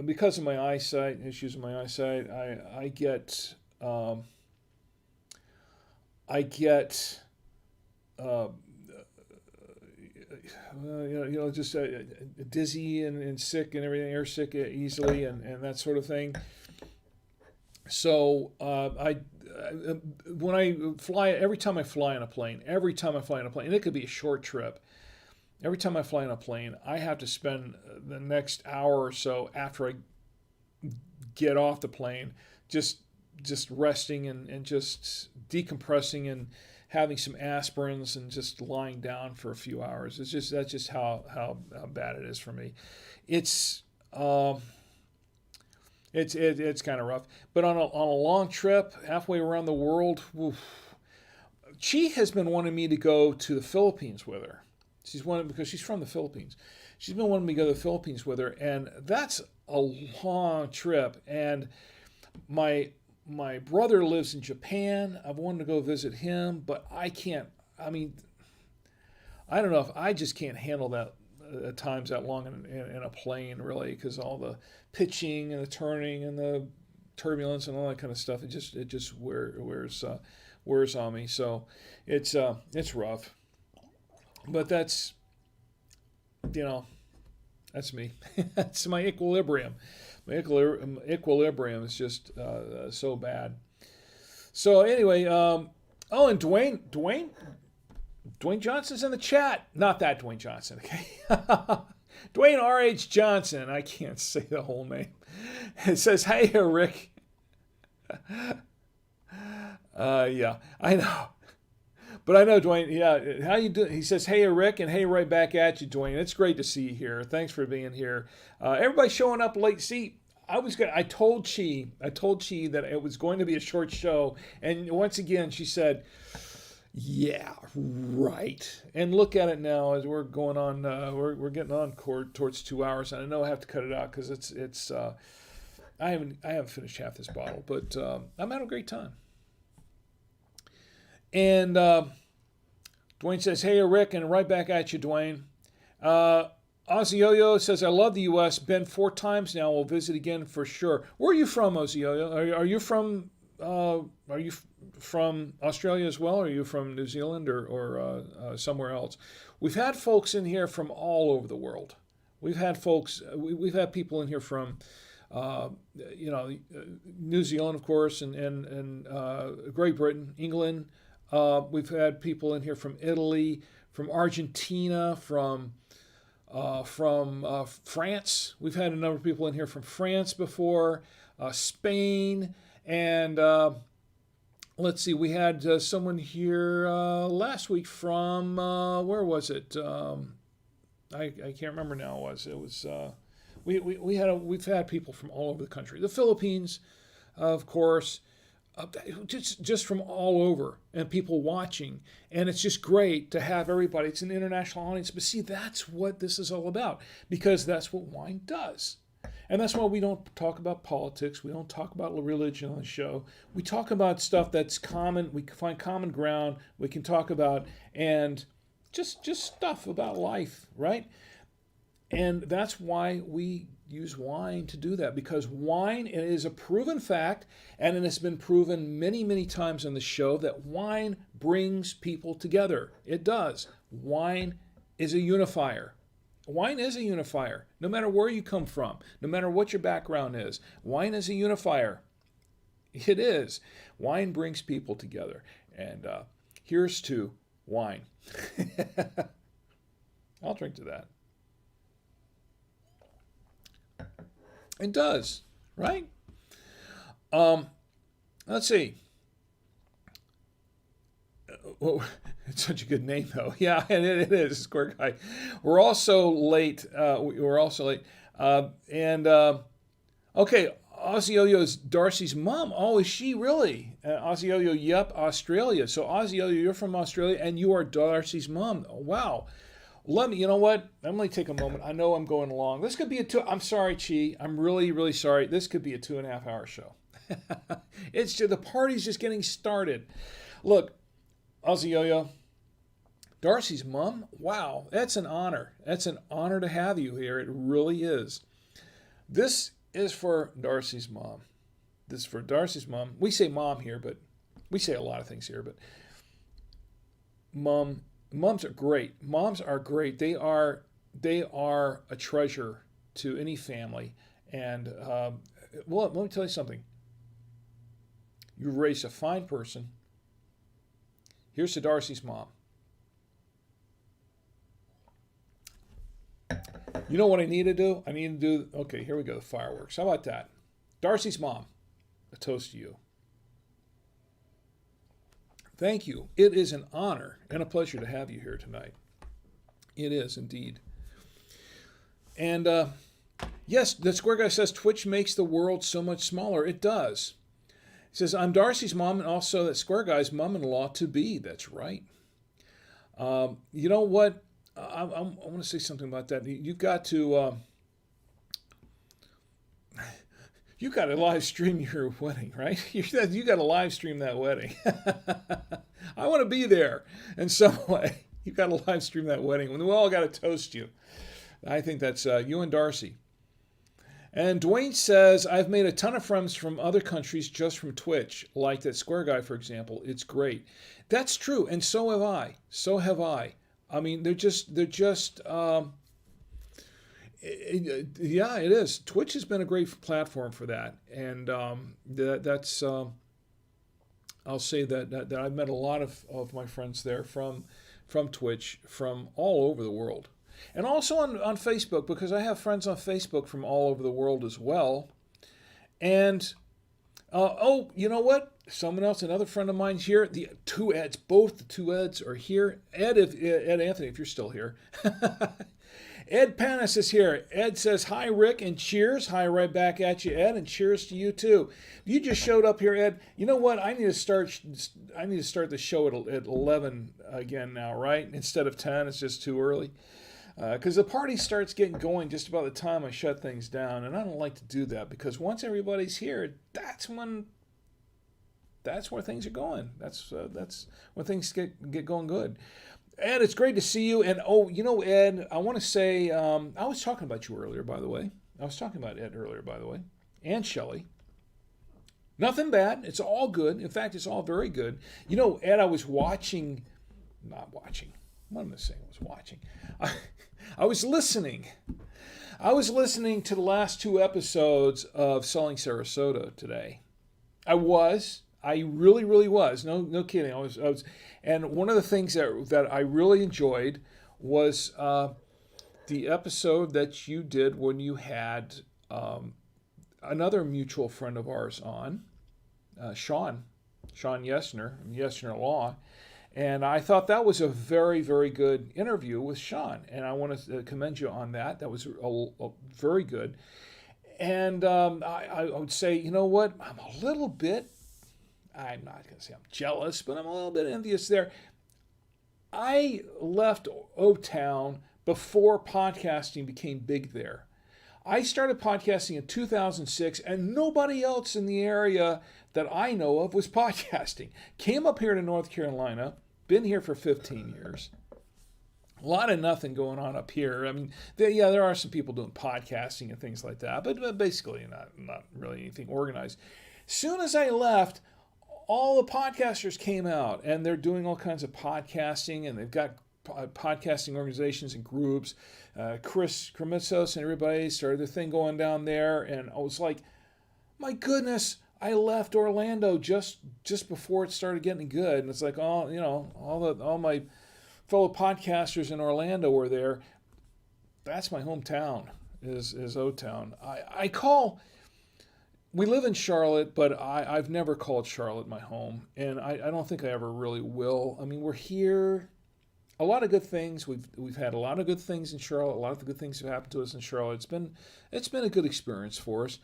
Because of my eyesight, issues with my eyesight, I get just dizzy and sick and everything, air sick easily, and that sort of thing. So when I fly, every time I fly on a plane, and it could be a short trip, every time I fly on a plane, I have to spend the next hour or so after I get off the plane just resting and just decompressing and having some aspirins and just lying down for a few hours. That's just how bad it is for me. It's kind of rough. But on a long trip, halfway around the world, Chi has been wanting me to go to the Philippines with her. Because she's from the Philippines. She's been wanting me to go to the Philippines with her, and that's a long trip. And my brother lives in Japan. I've wanted to go visit him, but I can't. I mean, I don't know if I just can't handle that at times that long in a plane, really, because all the pitching and the turning and the turbulence and all that kind of stuff. It just wears on me. So it's rough. But that's me. That's my equilibrium. My equilibrium is just so bad. So anyway, and Dwayne Johnson's in the chat. Not that Dwayne Johnson, okay? Dwayne R.H. Johnson. I can't say the whole name. It says, hey, Rick. Yeah, I know. But I know, Dwayne, yeah, how you doing? He says, hey, Rick, and hey, right back at you, Dwayne. It's great to see you here. Thanks for being here. Everybody showing up late. See, I told Chi that it was going to be a short show. And once again, she said, yeah, right. And look at it now as we're going on, we're getting on towards 2 hours. And I know I have to cut it out because it's I haven't finished half this bottle, but I'm having a great time. And Dwayne says, hey, Rick, and right back at you, Dwayne. Ozzy Yo-Yo says, I love the U.S. Been 4 times now. We'll visit again for sure. Where are you from, Ozzy Yo-Yo? Are you from from Australia as well? Or are you from New Zealand or somewhere else? We've had folks in here from all over the world. We've had folks. We've had people in here from, New Zealand, of course, and Great Britain, England. We've had people in here from Italy, from Argentina, from France. We've had a number of people in here from France before, Spain, and let's see, we had someone here last week from where was it? I can't remember now. We've had people from all over the country, the Philippines, of course. Just from all over, and people watching, and it's just great to have everybody. It's an international audience, but see, that's what this is all about, because that's what wine does. And that's why we don't talk about politics, we don't talk about religion on the show. We talk about stuff that's common, we can find common ground, we can talk about, and just stuff about life, right? And that's why we use wine to do that, because wine is a proven fact, and it has been proven many, many times on the show that wine brings people together. It does. Wine is a unifier. Wine is a unifier. No matter where you come from, no matter what your background is, wine is a unifier. It is. Wine brings people together. And here's to wine. I'll drink to that. It does, right? Let's see. Oh, it's such a good name, though. Yeah, and it is, Square Guy. We're also late. Okay, Ozzy Yo-Yo's Darcy's mom. Oh, is she really? Ozzy Yo-Yo, yep, Australia. So Ozzy Yo-Yo, you're from Australia, and you are Darcy's mom. Oh, wow. You know what? I'm going to take a moment. I know I'm going long. This could be I'm sorry, Chi. I'm really, really sorry. This could be a 2.5 hour show. It's just, the party's just getting started. Look, Ozzy Yo-Yo, Darcy's mom, wow, that's an honor. That's an honor to have you here. It really is. This is for Darcy's mom. This is for Darcy's mom. We say mom here, but we say a lot of things here, but moms are great. Moms are great. They are a treasure to any family. And well, let me tell you something. You've raised a fine person. Here's to Darcy's mom. You know what I need to do? Okay, here we go, the fireworks. How about that? Darcy's mom, a toast to you. Thank you. It is an honor and a pleasure to have you here tonight. It is indeed. And yes, the Square Guy says Twitch makes the world so much smaller. It does. He says, I'm Darcy's mom and also that Square Guy's mom-in-law to be. That's right. You know what? I want to say something about that. You've got to live stream your wedding, right? You got to live stream that wedding. I want to be there in some way. You got to live stream that wedding. We all got to toast you. I think that's you and Darcy. And Dwayne says, I've made a ton of friends from other countries just from Twitch, like that Square Guy, for example. It's great. That's true, and so have I. So have I. I mean, they're just. Yeah, it is. Twitch has been a great platform for that, and that's. I'll say that I've met a lot of my friends there from Twitch from all over the world. And also on Facebook, because I have friends on Facebook from all over the world as well. And, you know what? Someone else, another friend of mine's here. The two Eds, both the two Eds are here. Ed Anthony, if you're still here. Ed Panis is here. Ed says, hi, Rick, and cheers. Hi, right back at you, Ed, and cheers to you, too. You just showed up here, Ed. You know what? I need to start the show at 11 again now, right? Instead of 10. It's just too early. Because the party starts getting going just about the time I shut things down, and I don't like to do that because once everybody's here, that's where things are going. That's when things get going good. Ed, it's great to see you. And Ed, I want to say I was talking about you earlier, by the way. I was talking about Ed earlier, by the way, and Shelley. Nothing bad. It's all good. In fact, it's all very good. Ed, I was watching, not watching. What am I saying? I was watching. I was listening. I was listening to the last 2 episodes of Selling Sarasota today. I really, really was. No kidding. I was, and one of the things that I really enjoyed was the episode that you did when you had another mutual friend of ours on, Sean Yesner, Yesner Law. And I thought that was a very, very good interview with Sean. And I want to commend you on that. That was very good. And I would say, you know what? I'm not going to say I'm jealous, but I'm a little bit envious there. I left O-Town before podcasting became big there. I started podcasting in 2006, and nobody else in the area that I know of was podcasting. Came up here to North Carolina, been here for 15 years. A lot of nothing going on up here. I mean, there are some people doing podcasting and things like that, but basically not really anything organized. Soon as I left, all the podcasters came out, and they're doing all kinds of podcasting, and they've got podcasting organizations and groups. Chris Kremitsos and everybody started their thing going down there, and I was like, my goodness, I left Orlando just before it started getting good, and it's like all my fellow podcasters in Orlando were there. That's my hometown, is O-Town. We live in Charlotte, but I've never called Charlotte my home, and I don't think I ever really will. I mean, we're here. A lot of good things. We've had a lot of good things in Charlotte. A lot of the good things have happened to us in Charlotte. It's been a good experience for us,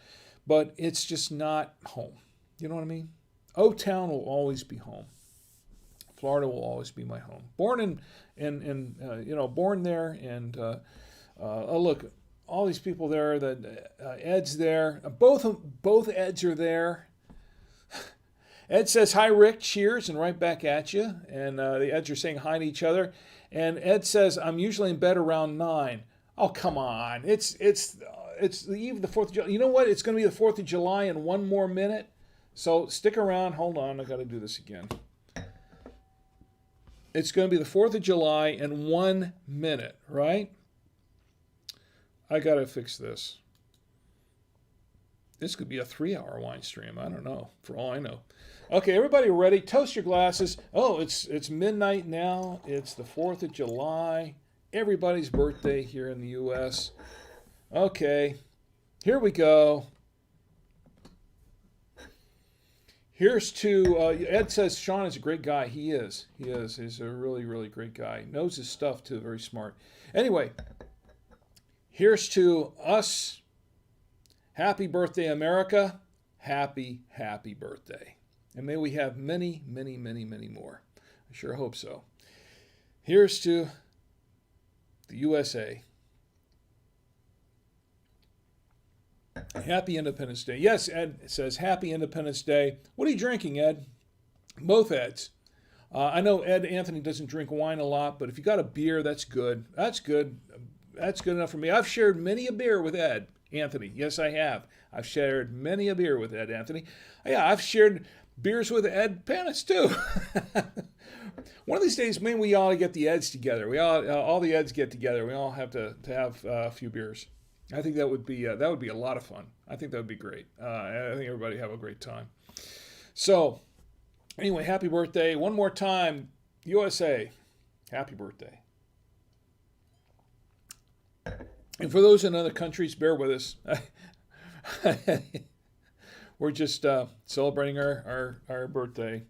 but it's just not home. You know what I mean? O-Town will always be home. Florida will always be my home. Born born there, and look, all these people there. That Ed's there. Both Eds are there. Ed says, hi, Rick, cheers, and right back at you. And the Eds are saying hi to each other. And Ed says, I'm usually in bed around 9. Oh, come on. It's the eve of the 4th of July. You know what? It's going to be the 4th of July in 1 more minute. So stick around. Hold on. I got to do this again. It's going to be the 4th of July in 1 minute, right? I got to fix this. This could be a 3-hour wine stream. I don't know, for all I know. Okay, everybody ready? Toast your glasses. Oh, it's midnight now. It's the 4th of July. Everybody's birthday here in the U.S. Okay, here we go. Here's to, Ed says Sean is a great guy. He is. He's a really, really great guy. Knows his stuff, too. Very smart. Anyway, here's to us. Happy birthday, America. Happy, happy birthday. And may we have many, many, many, many more. I sure hope so. Here's to the USA. Happy Independence Day. Yes, Ed says Happy Independence Day. What are you drinking, Ed? Both Eds. I know Ed Anthony doesn't drink wine a lot, but if you got a beer, that's good. That's good. That's good enough for me. I've shared many a beer with Ed Anthony. Yes, I have. I've shared many a beer with Ed Anthony. Yeah, I've shared beers with Ed Panis too. One of these days, maybe we all get the Eds together. We all the Eds get together. We all have to have a few beers. I think that would be a lot of fun. I think that would be great. I think everybody have a great time. So, anyway, happy birthday one more time, USA. Happy birthday. And for those in other countries, bear with us. We're just celebrating our birthday.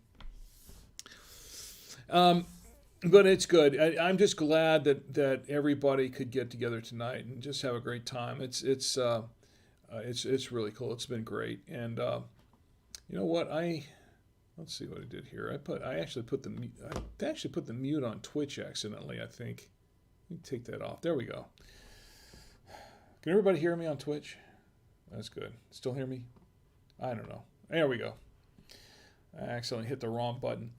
But it's good. I'm just glad that everybody could get together tonight and just have a great time. It's really cool. It's been great. And you know what? Let's see what I did here. I actually put the mute on Twitch accidentally, I think. Let me take that off. There we go. Can everybody hear me on Twitch? That's good. Still hear me? I don't know. There we go. I accidentally hit the wrong button.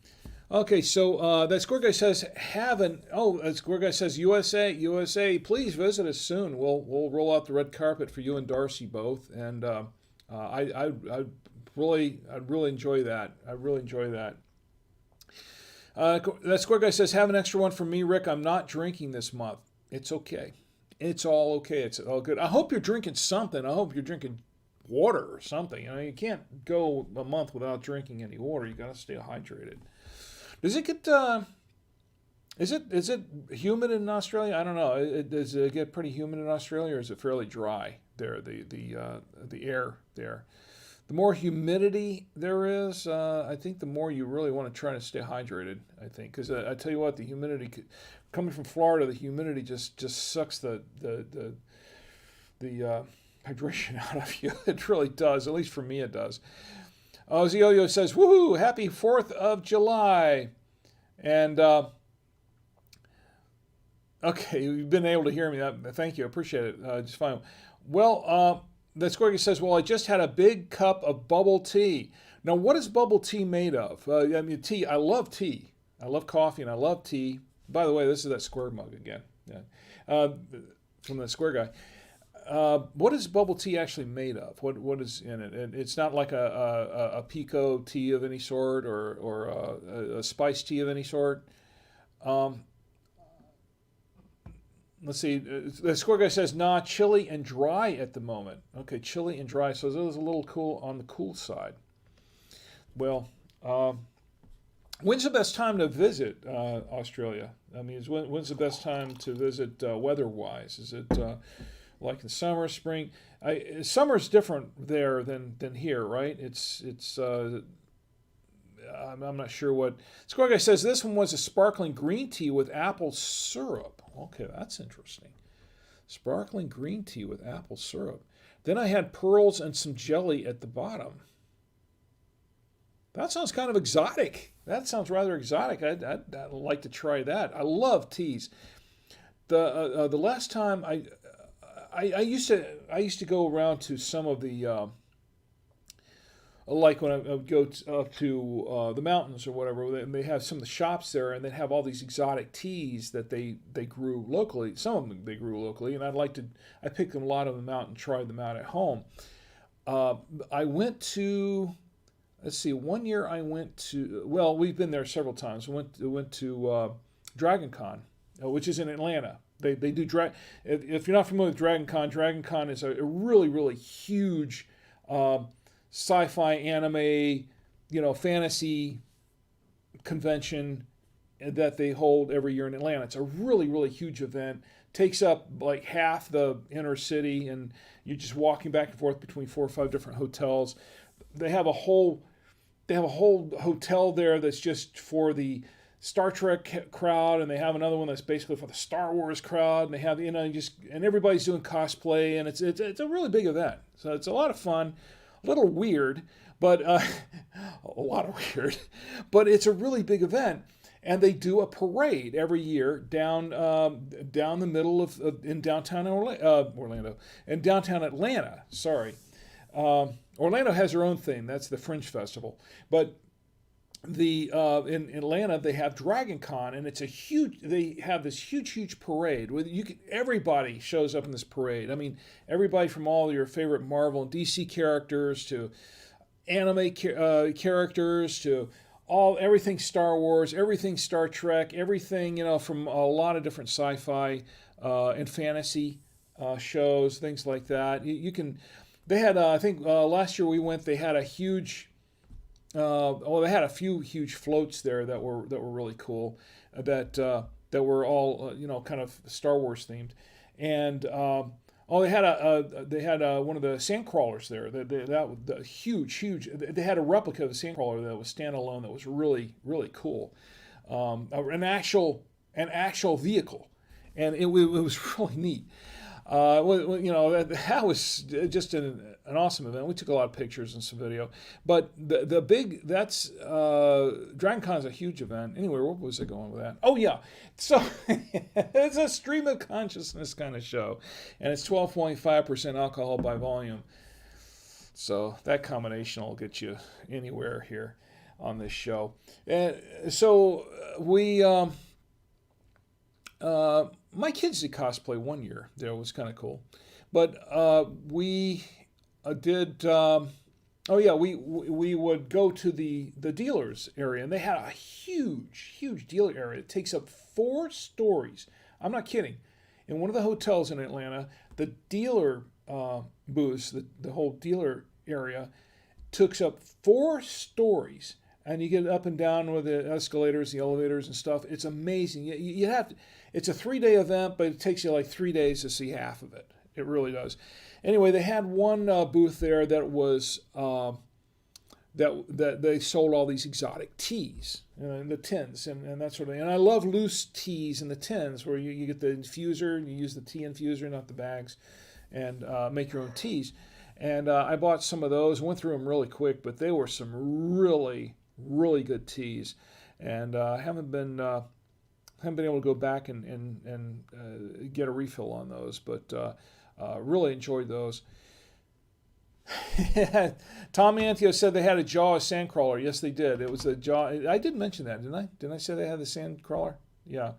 Okay, so that square guy says that square guy says USA, please visit us soon. We'll roll out the red carpet for you and Darcy both, and I'd really enjoy that. I really enjoy that. That square guy says, have an extra one for me, Rick. I'm not drinking this month. It's okay. It's all okay. It's all good. I hope you're drinking something. I hope you're drinking water or something. You can't go a month without drinking any water. You got to stay hydrated. Does it get is it humid in Australia? I don't know. Does it get pretty humid in Australia, or is it fairly dry there? The air there. The more humidity there is, I think the more you really want to try to stay hydrated. I think because I tell you what, the humidity coming from Florida, the humidity just sucks the hydration out of you. It really does. At least for me, it does. Zioyo says, "Woohoo! Happy 4th of July!" And okay, you've been able to hear me. Thank you. I appreciate it. Just fine. Well, the Squirky says, well, I just had a big cup of bubble tea. Now, what is bubble tea made of? I mean, tea. I love tea. I love coffee, and I love tea. By the way, this is that square mug again. Yeah. From the square guy. What is bubble tea actually made of? What is in it? It's not like a pico tea of any sort or a spice tea of any sort. Let's see. The square guy says, nah, chilly and dry at the moment. Okay, chilly and dry. So it was a little cool on the cool side. Well, when's the best time to visit Australia? I mean, when's the best time to visit weather-wise? Is it like in summer, spring? Summer's different there than here, right? I'm not sure what. Square guy says this one was a sparkling green tea with apple syrup. Okay, that's interesting. Sparkling green tea with apple syrup. Then I had pearls and some jelly at the bottom. That sounds kind of exotic. That sounds rather exotic. I'd like to try that. I love teas. The last time I used to go around to some of the like when I would go up to the mountains or whatever, they have some of the shops there, and they have all these exotic teas that they grew locally. Some of them they grew locally, and I picked a lot of them out and tried them out at home. I went to, let's see, one year I went to, well, we've been there several times. We went to Dragon Con, which is in Atlanta. They do if you're not familiar with Dragon Con is a really, really huge sci-fi anime, fantasy convention that they hold every year in Atlanta. It's a really, really huge event. Takes up like half the inner city, and you're just walking back and forth between 4 or 5 different hotels. They have a whole hotel there that's just for the Star Trek crowd, and they have another one that's basically for the Star Wars crowd, and they have and everybody's doing cosplay, and it's a really big event. So it's a lot of fun. A little weird, but a lot of weird, but it's a really big event, and they do a parade every year down the middle in downtown Orlando, in downtown Atlanta. Sorry, Orlando has their own thing. That's the Fringe Festival, but in Atlanta they have Dragon Con, and they have this huge parade where everybody shows up in this parade. I mean, everybody from all your favorite Marvel and DC characters to anime characters to everything Star Wars, everything Star Trek, everything from a lot of different sci-fi and fantasy shows, things like that. They had I think last year we went. They had a huge. They had a few huge floats there that were really cool, that were all kind of Star Wars themed, and they had one of the sand crawlers there. That huge. They had a replica of the sand crawler that was standalone that was really cool, an actual vehicle, and it was really neat. That was just an awesome event. We took a lot of pictures and some video. But that's Dragon Con is a huge event. Anyway, where was I going with that? Oh yeah, so it's a stream of consciousness kind of show, and it's 12.5% alcohol by volume. So that combination will get you anywhere here. on this show. And so my kids did cosplay one year. That was kind of cool. But we did. Oh yeah, we would go to the dealers area, and they had a huge dealer area. It takes up 4 stories. I'm not kidding. In one of the hotels in Atlanta, the dealer booths, the whole dealer area, took up 4 stories, and you get up and down with the escalators, the elevators, and stuff. It's amazing. You have to, it's a 3-day event, but it takes you like 3 days to see half of it. It really does. Anyway, they had one booth there that was that they sold all these exotic teas in the tins and that sort of thing. And I love loose teas in the tins where you get the infuser and you use the tea infuser, not the bags, and make your own teas. And I bought some of those, went through them really quick, but they were some really good teas, and I haven't been able to go back and get a refill on those, but really enjoyed those. Tom Antio said they had a Jaws sandcrawler. Yes, they did. It was a Jaws. I did mention that, didn't I? Didn't I say they had the sandcrawler? Yeah.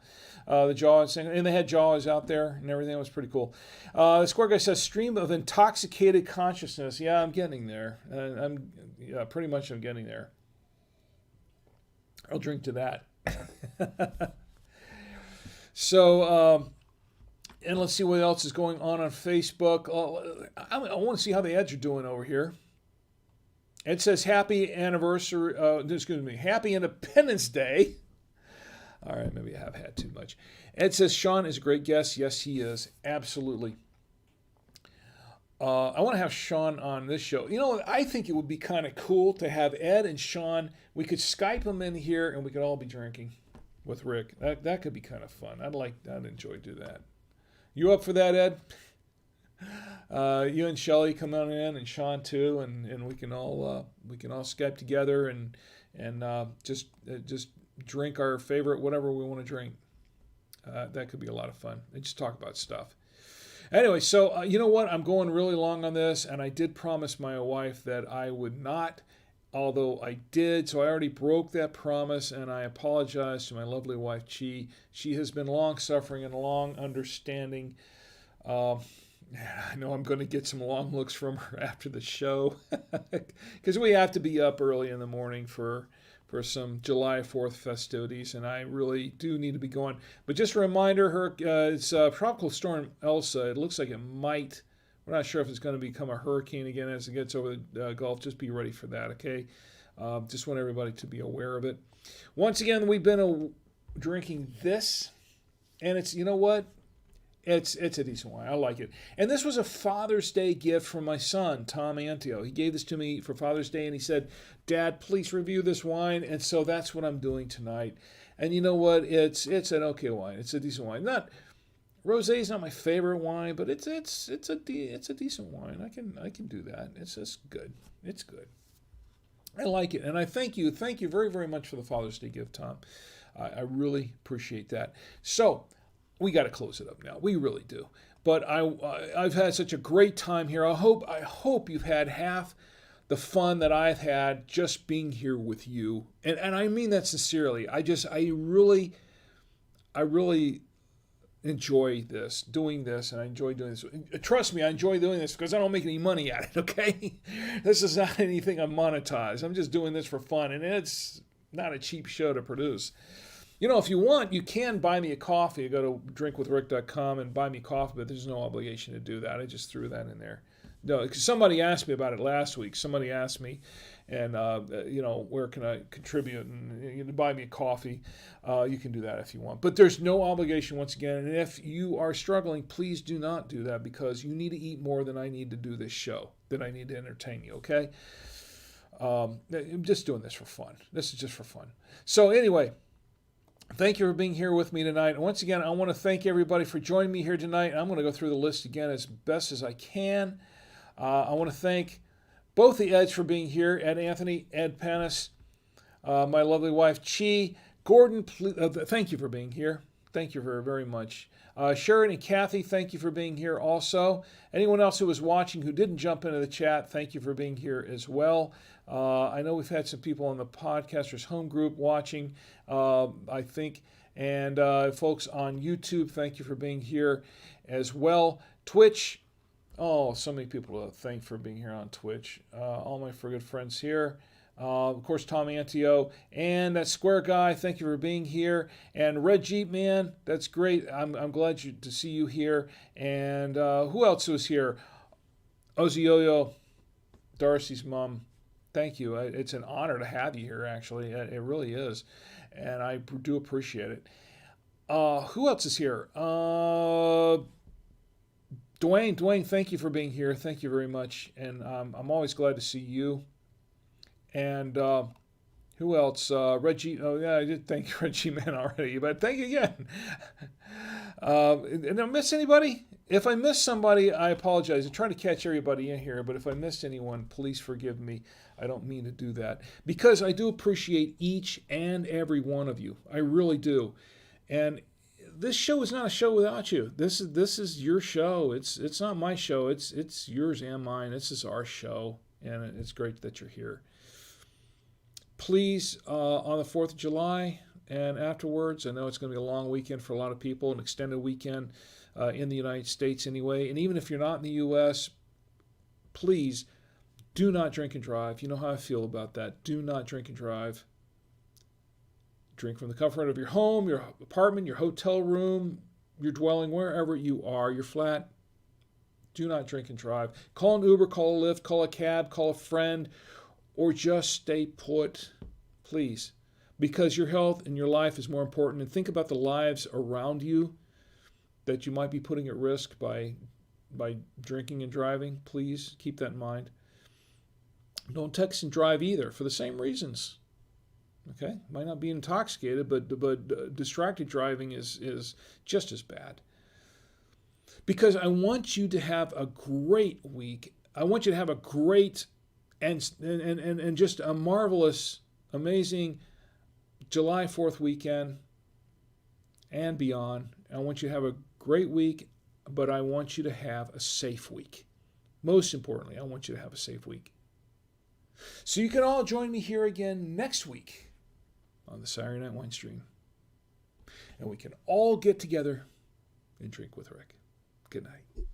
The Jaws, and they had Jaws out there and everything. It was pretty cool. The Square Guy says, stream of intoxicated consciousness. Yeah, I'm getting there. I'm getting there. I'll drink to that. So, and let's see what else is going on Facebook. I want to see how the Eds are doing over here. Ed says, happy anniversary, happy Independence Day. All right, maybe I have had too much. Ed says, Sean is a great guest. Yes, he is. Absolutely. I want to have Sean on this show. You know, I think it would be kind of cool to have Ed and Sean. We could Skype them in here, and we could all be drinking with Rick. That could be kind of fun. I'd enjoy do that. You up for that, Ed? You and Shelly come on in, and Sean too, and we can all Skype together and just drink our favorite whatever we want to drink. That could be a lot of fun. And just talk about stuff. Anyway, so you know what? I'm going really long on this, and I did promise my wife that I would not, although I did. So I already broke that promise, and I apologize to my lovely wife, Chi. She has been long-suffering and long understanding. I know I'm going to get some long looks from her after the show because we have to be up early in the morning for some July 4th festivities, and I really do need to be going. But just a reminder, it's Tropical Storm Elsa. It looks like it might. We're not sure if it's going to become a hurricane again as it gets over the Gulf. Just be ready for that, okay? Just want everybody to be aware of it. Once again, we've been drinking this, and it's, you know what? It's a decent wine. I like it. And this was a Father's Day gift from my son, Tom Antio. He gave this to me for Father's Day, and he said, Dad, please review this wine. And so that's what I'm doing tonight. And you know what? It's an okay wine. It's a decent wine. Rosé is not my favorite wine, but it's a decent wine. I can do that. It's just good. It's good. I like it, and I thank you very, very much for the Father's Day gift, Tom. I really appreciate that. So we got to close it up now. We really do. But I've had such a great time here. I hope you've had half the fun that I've had just being here with you, and I mean that sincerely. I really enjoy doing this, and I enjoy doing this. Trust me, I enjoy doing this because I don't make any money at it, okay? This is not anything I monetize. I'm just doing this for fun, and it's not a cheap show to produce. You know, if you want, you can buy me a coffee. Go to drinkwithrick.com and buy me coffee, but there's no obligation to do that. I just threw that in there. No, because somebody asked me about it last week. Somebody asked me, and where can I contribute? And you buy me a coffee. You can do that if you want, but there's no obligation once again. And if you are struggling, please do not do that because you need to eat more than I need to do this show. That I need to entertain you. Okay. I'm just doing this for fun. This is just for fun. So anyway. Thank you for being here with me tonight. And once again, I want to thank everybody for joining me here tonight. I'm going to go through the list again as best as I can. I want to thank both the Eds for being here, Ed Anthony, Ed Panis, my lovely wife, Chi. Gordon, thank you for being here. Thank you very, very much. Sharon and Kathy, thank you for being here also. Anyone else who was watching who didn't jump into the chat, thank you for being here as well. I know we've had some people on the Podcasters Home Group watching, I think. And folks on YouTube, thank you for being here as well. Twitch, oh, so many people to thank for being here on Twitch. All my good friends here. Of course, Tom Antio and that Square Guy, thank you for being here. And Red Jeep Man, that's great. I'm glad to see you here. And who else was here? Ozioyo, Darcy's mom. Thank you. It's an honor to have you here, actually. It really is. And I do appreciate it. Who else is here? Dwayne, thank you for being here. Thank you very much. And I'm always glad to see you. And who else? Reggie. Oh, yeah, I did thank Reggie Man already, but thank you again. And I miss anybody? If I miss somebody, I apologize. I try to catch everybody in here, but if I missed anyone, please forgive me. I don't mean to do that because I do appreciate each and every one of you. I really do. And this show is not a show without you. This is your show. It's not my show. It's yours and mine. This is our show, and it's great that you're here. Please, on the 4th of July and afterwards, I know it's going to be a long weekend for a lot of people, an extended weekend in the United States anyway. And even if you're not in the U.S., please do not drink and drive. You know how I feel about that. Do not drink and drive. Drink from the comfort of your home, your apartment, your hotel room, your dwelling, wherever you are, your flat. Do not drink and drive. Call an Uber, call a Lyft, call a cab, call a friend, or just stay put, please, because your health and your life is more important. And think about the lives around you that you might be putting at risk by drinking and driving. Please keep that in mind. Don't text and drive either for the same reasons. Okay, might not be intoxicated, but distracted driving is just as bad. Because I want you to have a great week. I want you to have a great and just a marvelous, amazing July 4th weekend and beyond. I want you to have a great week, but I want you to have a safe week. Most importantly, I want you to have a safe week. So you can all join me here again next week on the Saturday Night Wine Stream. And we can all get together and drink with Rick. Good night.